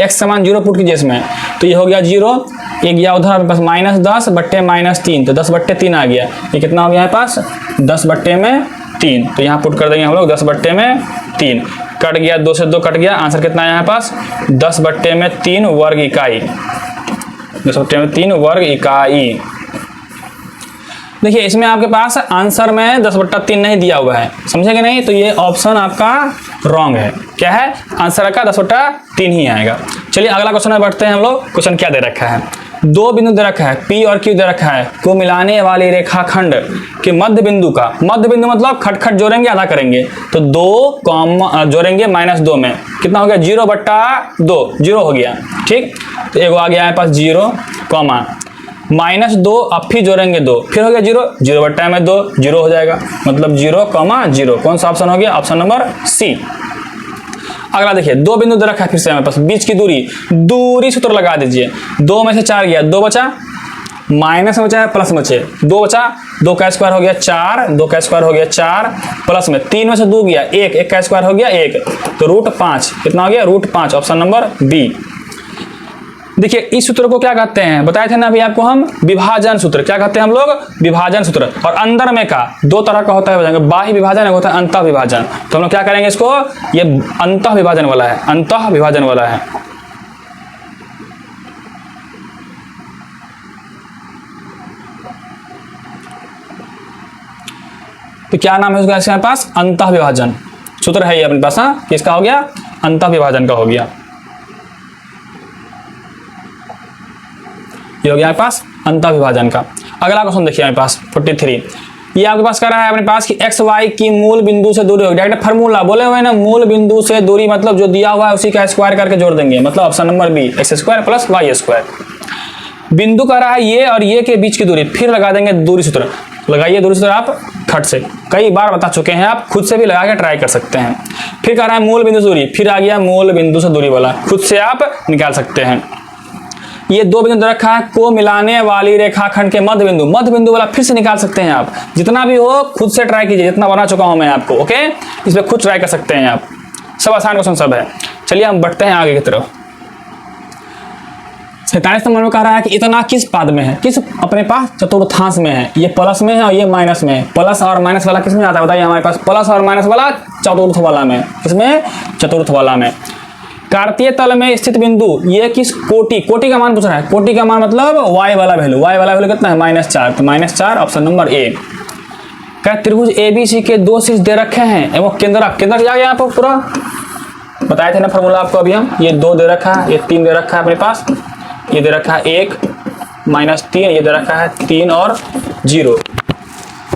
x का मान 0 पुट कीजिए इसमें, तो ये हो गया 0, एक गया उधर बस -10 बट्टे -3, तो 10/3 आ गया। ये कितना हो गया है पास, 10/3। तो यहाँ पुट कर देंगे हम लोग 10/3, कट गया, 2 से 2 कट गया, आंसर कितना है यहाँ पास 10/3 वर्ग इकाई, 10/3 वर्ग इकाई। देखिए इसमें आपके पास आंसर में 10/3 नहीं दिया हुआ है, समझे कि नहीं, तो ये ऑप्शन आपका रॉन्ग है। क्या है, आंसर का 10/3 ही आएगा। चलिए अगला क्वेश्चन में बढ़ते हैं हम लोग। क्वेश्चन क्या दे रखा है, 2 बिंदु दे रखा है, P और Q दे रखा है, को मिलाने वाली रेखाखंड के मध्य बिंदु का, मध्य बिंदु मतलब खट जोड़ेंगे आधा करेंगे, तो 2 जोड़ेंगे -2 में, कितना हो गया 0/2, 0 हो गया। ठीक, तो एगो आ गया है पास 0, -2, अब फिर जोड़ेंगे 2, फिर हो गया 0, 0/2, 0 हो जाएगा, मतलब 0, 0। कौन सा ऑप्शन हो गया, ऑप्शन नंबर सी। अगला देखिए, 2 बिंदु दे रखा है फिर से हमारे पास, बीच की दूरी सूत्र लगा दीजिए। 2 में से 4 गया, 2 बचा, माइनस में बचा है, प्लस में बचे 2 बचा, 2 का स्क्वायर हो गया 4, 2 का स्क्वायर हो गया 4, प्लस में 3 में से 2 गया 1, 1 का स्क्वायर हो गया 1, तो √5 कितना हो गया, √5, ऑप्शन नंबर बी। देखिए इस सूत्र को क्या कहते हैं, बताए थे ना अभी आपको हम, विभाजन सूत्र। क्या कहते हैं हम लोग, विभाजन सूत्र। और अंदर में का 2 तरह का होता है, बाह्य विभाजन होता है अंतः विभाजन। तो हम लोग क्या करेंगे इसको, ये अंतः विभाजन वाला है, अंतः विभाजन वाला है। तो क्या नाम है उसका, इसके पास अंतः विभाजन सूत्र है ये अपने पास। हाँ, किसका हो गया, अंतः विभाजन का हो गया। ये हो गया आपके पास अंतः विभाजन का। अगला क्वेश्चन देखिए हमारे पास 43, ये आपके पास कह रहा है अपने पास कि एक्स वाई की मूल बिंदु से दूरी होगी। डायरेक्ट फार्मूला बोले हुए ना, मूल बिंदु से दूरी मतलब जो दिया हुआ है उसी का स्क्वायर करके जोड़ देंगे, मतलब option number B, x² + y²। बिंदु कह रहा है ये और ये के बीच की दूरी, फिर लगा देंगे दूरी सूत्र। लगाइए दूरी सूत्र आप खट से, कई बार बता चुके हैं, आप खुद से भी लगा के ट्राई कर सकते हैं। फिर कह रहा है मूल बिंदु से दूरी, फिर आ गया मूल बिंदु से दूरी वाला, खुद से आप निकाल सकते हैं। ये 2 बिंदु रखा है, को मिलाने वाली रेखाखंड के मध्य बिंदु वाला फिर से निकाल सकते हैं आप। जितना भी हो खुद से ट्राई कीजिए, जितना बना चुका हूं मैं आपको, ओके, इस पे खुद ट्राई कर सकते हैं आप। सब आसान क्वेश्चन सब है। चलिए हम बढ़ते हैं आगे की तरफ। 47 नंबर में कह रहा है कि इतना किस पाद में है, किस अपने पास चतुर्थांश में है। ये प्लस में है और ये माइनस में है। प्लस और माइनस वाला किस में आता है बताइए, हमारे पास प्लस और माइनस वाला चतुर्थ वाला में, किसमें, चतुर्थ वाला में। कार्तीय तल में स्थित बिंदु, ये किस कोटि का मान पूछ रहा है। कोटि का मान मतलब y वाला वैल्यू, कितना है -4, तो -4 ऑप्शन नंबर ए। क्या त्रिभुज ABC के 2 शीर्ष दे रखे हैं एवं केंद्रक जा गया यहाँ पर पूरा बताए थे ना फॉर्मूला आपको अभी हम। ये 2 दे रखा है, ये 3 दे रखा है अपने पास, ये दे रखा है 1 -3, ये दे रखा है 3 और 0।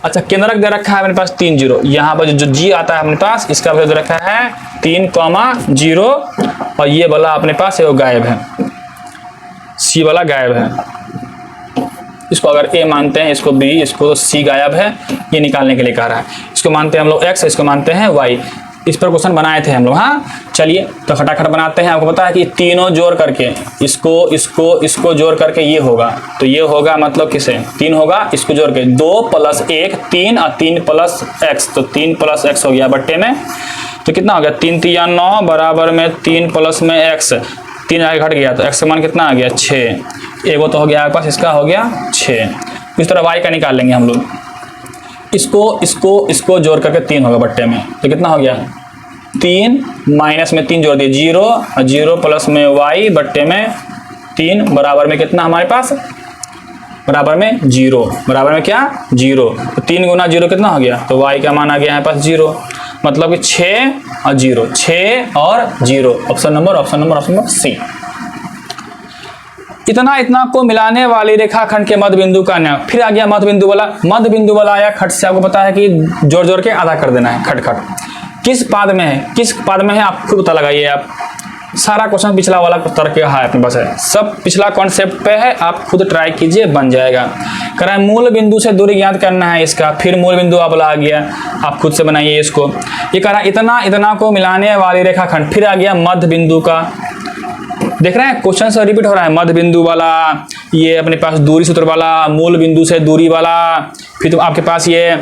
अच्छा, केंद्रक दे रखा है अपने पास 3 0, यहाँ पर जो जी आता है अपने पास इसका दे रखा है 3, 0, और ये वाला अपने पास है वो गायब है, सी वाला गायब है। इसको अगर ए मानते हैं, इसको बी, इसको सी गायब है, ये निकालने के लिए कह रहा है। इसको मानते हैं हम लोग एक्स, इसको मानते हैं वाई। इस पर क्वेश्चन बनाए थे हम लोग। हाँ चलिए तो खटाखट बनाते हैं। आपको पता है कि तीनों जोड़ करके इसको जोड़ करके ये होगा, तो ये होगा मतलब किसे 3 होगा, इसको जोड़ के 2 + 1 3 और 3 + x, तो 3 + x हो गया बट्टे में, तो कितना हो गया 3 3 9 बराबर में 3 प्लस में x, 3 आगे घट गया तो x का मान कितना आ गया 6। एगो तो हो गया आपके पास, इसका हो गया 6। इस तरह y का निकाल लेंगे हम लोग, इसको जोड़ करके 3 होगा बट्टे में, तो कितना हो गया 3 माइनस में 3 जोड़ दिए 0 और 0 प्लस में y बट्टे में 3 बराबर में कितना हमारे पास, बराबर में 0, बराबर में क्या 0। तो 3 गुना 0 कितना हो गया, तो y का मान आ गया यहाँ पास 0, मतलब कि 6 और 0, 6 और 0, ऑप्शन नंबर सी। इतना को मिलाने वाली रेखाखंड के मध्य बिंदु का न्याय। फिर आ गया मध्य बिंदु वाला आया खट से, आपको पता है कि जोड़ के आधा कर देना है खट। किस पाद में है आप खुद पता लगाइए। आप सारा क्वेश्चन पिछला वाला तरह का है अपने पास है, सब पिछला कॉन्सेप्ट पे है, आप खुद ट्राई कीजिए बन जाएगा। कह रहा है मूल बिंदु से दूरी ज्ञात करना है इसका, फिर मूल बिंदु आप आ गया, आप खुद से बनाइए इसको। ये कह रहा है इतना इतना को मिलाने वाली रेखाखंड, फिर आ गया मध्य बिंदु का। देख रहे हैं क्वेश्चन से रिपीट हो रहा है, मध्य बिंदु वाला, ये अपने पास दूरी सूत्र वाला, मूल बिंदु से दूरी वाला, फिर तो आपके पास ये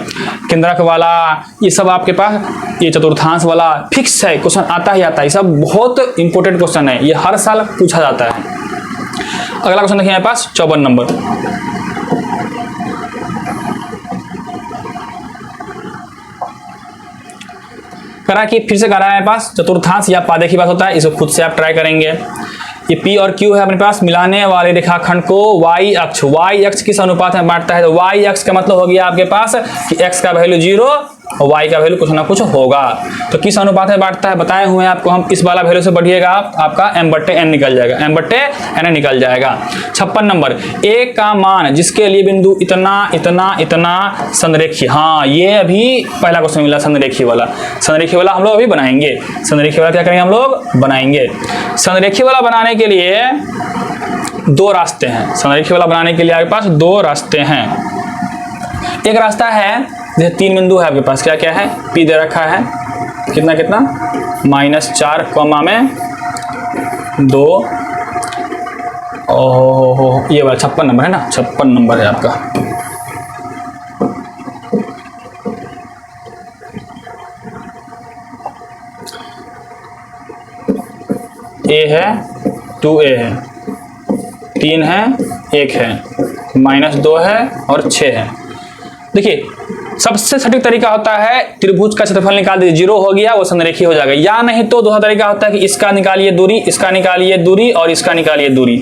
केंद्रक वाला, ये सब आपके पास ये चतुर्थांश वाला फिक्स है, क्वेश्चन आता ही आता है। ये सब बहुत इंपॉर्टेंट क्वेश्चन है, ये हर साल पूछा जाता है। अगला क्वेश्चन देखिए हमारे पास 54 नंबर। करा कि फिर से करा है पास चतुर्थांश या पादे की बात होता है, इसको खुद से आप ट्राई करेंगे। ये P और Q है अपने पास, मिलाने वाले रेखाखंड को y अक्ष किस अनुपात में बांटता है, तो y अक्ष का मतलब हो गया आपके पास कि x का वैल्यू 0 और y का वैल्यू कुछ ना कुछ होगा। तो किस अनुपात में बांटता है बताए हुए हैं आपको हम, इस वाला वैल्यू से बढ़िएगा आपका m/n निकल जाएगा, m/n निकल जाएगा। 56 नंबर, a का मान जिसके लिए बिंदु इतना इतना इतना संरेखीय, हाँ ये अभी पहला क्वेश्चन मिला संरेखीय वाला। संरेखीय वाला हम लोग अभी बनाएंगे, संरेखीय वाला क्या करेंगे हम लोग बनाएंगे। संरेखीय वाला बनाने के लिए दो रास्ते हैं, संरेखीय वाला बनाने के लिए आपके पास दो रास्ते हैं। एक रास्ता है जैसे 3 बिंदु है आपके पास, क्या क्या है, P दे रखा है कितना कितना -4 कॉमा में 2, ओहो ये वाला 56 नंबर है ना, 56 नंबर है आपका। A है 2A है, 3 है 1 है, -2 है और 6 है। देखिए सबसे सटीक तरीका होता है त्रिभुज का क्षेत्रफल निकाल दीजिए, 0 हो गया वो संरेखीय हो जाएगा। या नहीं तो दूसरा तरीका होता है कि इसका निकालिए दूरी, इसका निकालिए दूरी और इसका निकालिए दूरी,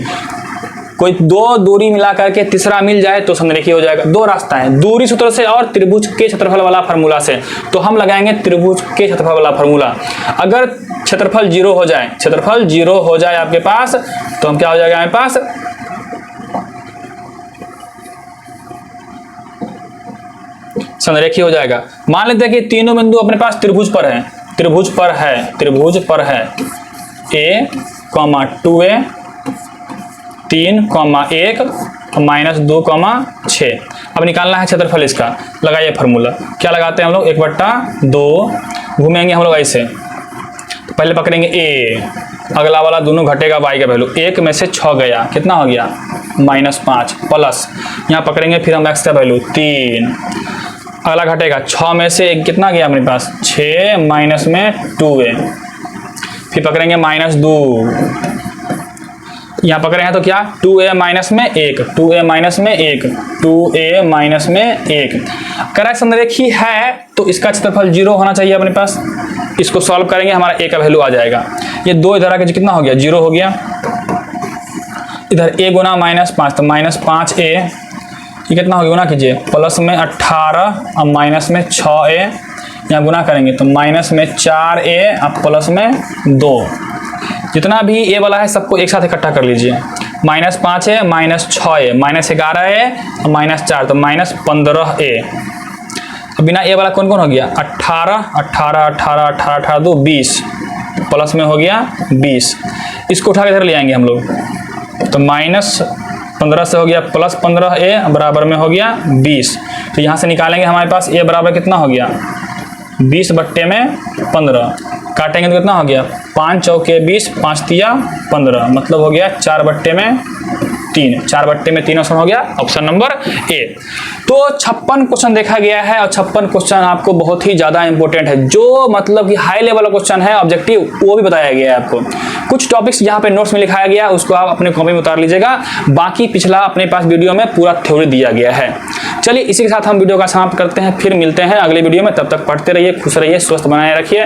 कोई दो दूरी मिला करके तीसरा मिल जाए तो संरेखीय हो जाएगा। दो रास्ता है, दूरी सूत्र से और त्रिभुज के क्षेत्रफल वाला फार्मूला से। तो हम लगाएंगे त्रिभुज के क्षेत्रफल वाला फार्मूला। अगर क्षेत्रफल 0 हो जाए, क्षेत्रफल 0 हो जाए आपके पास, तो हम क्या हो जाएगा हमारे पास, संरेखीय हो जाएगा। मान लेते हैं कि तीनों बिंदु अपने पास त्रिभुज पर है, त्रिभुज पर है A, 2A, 3, 1 -2, 6। अब निकालना है क्षेत्रफल इसका, लगाइए फार्मूला। क्या लगाते हैं हम लोग, 1/2, घूमेंगे हम लोग ऐसे, तो पहले पकड़ेंगे A, अगला वाला दोनों घटेगा y का वैल्यू, 1 में से 6 गया, कितना हो गया -5, प्लस यहाँ पकड़ेंगे फिर हम x का वैल्यू 3, अगला घटेगा 6 में से कितना गया अपने पास 6 माइनस में 2A, फिर पकड़ेंगे -2, यहाँ पकड़े हैं तो क्या 2A माइनस में 1, 2A माइनस में 1, 2A माइनस में 1। करेक्ट संरेखी है तो इसका क्षेत्रफल 0 होना चाहिए अपने पास। इसको सॉल्व करेंगे हमारा A का वैल्यू आ जाएगा। ये 2 इधर आके कितना हो गया 0 हो गया, इधर A गुना -5 तो -5A, ये कितना हो गया गुना कीजिए, प्लस में 18 और माइनस में 6A, यहाँ गुना करेंगे तो माइनस में 4A और प्लस में 2। जितना भी A वाला है सबको एक साथ इकट्ठा कर लीजिए, -5A, -6A, -11A और -4 तो -15A। अब बिना A वाला कौन कौन हो गया 18, 18, 18, 18, 18, 2, 20, प्लस में हो गया 20। इसको उठा के इधर ले आएंगे हम लोग, तो -15 से हो गया +15A बराबर में हो गया 20। तो यहाँ से निकालेंगे हमारे पास A बराबर कितना हो गया 20/15, काटेंगे तो कितना हो गया 5 चौके 20, 5 तिया 15, मतलब हो गया 4/3, 4/3 ऑप्शन हो गया ऑप्शन नंबर A। तो 56 क्वेश्चन देखा गया है और 56 क्वेश्चन आपको बहुत ही ज़्यादा इंपॉर्टेंट है, जो मतलब कि हाई लेवल क्वेश्चन है ऑब्जेक्टिव वो भी बताया गया है आपको। कुछ टॉपिक्स यहाँ पे नोट्स में लिखाया गया है, उसको आप अपने कॉपी में उतार लीजिएगा, बाकी पिछला अपने पास वीडियो में पूरा थ्योरी दिया गया है। चलिए इसी के साथ हम वीडियो का समाप्त करते हैं, फिर मिलते हैं अगले वीडियो में। तब तक पढ़ते रहिए, खुश रहिए, स्वस्थ बनाए रखिए।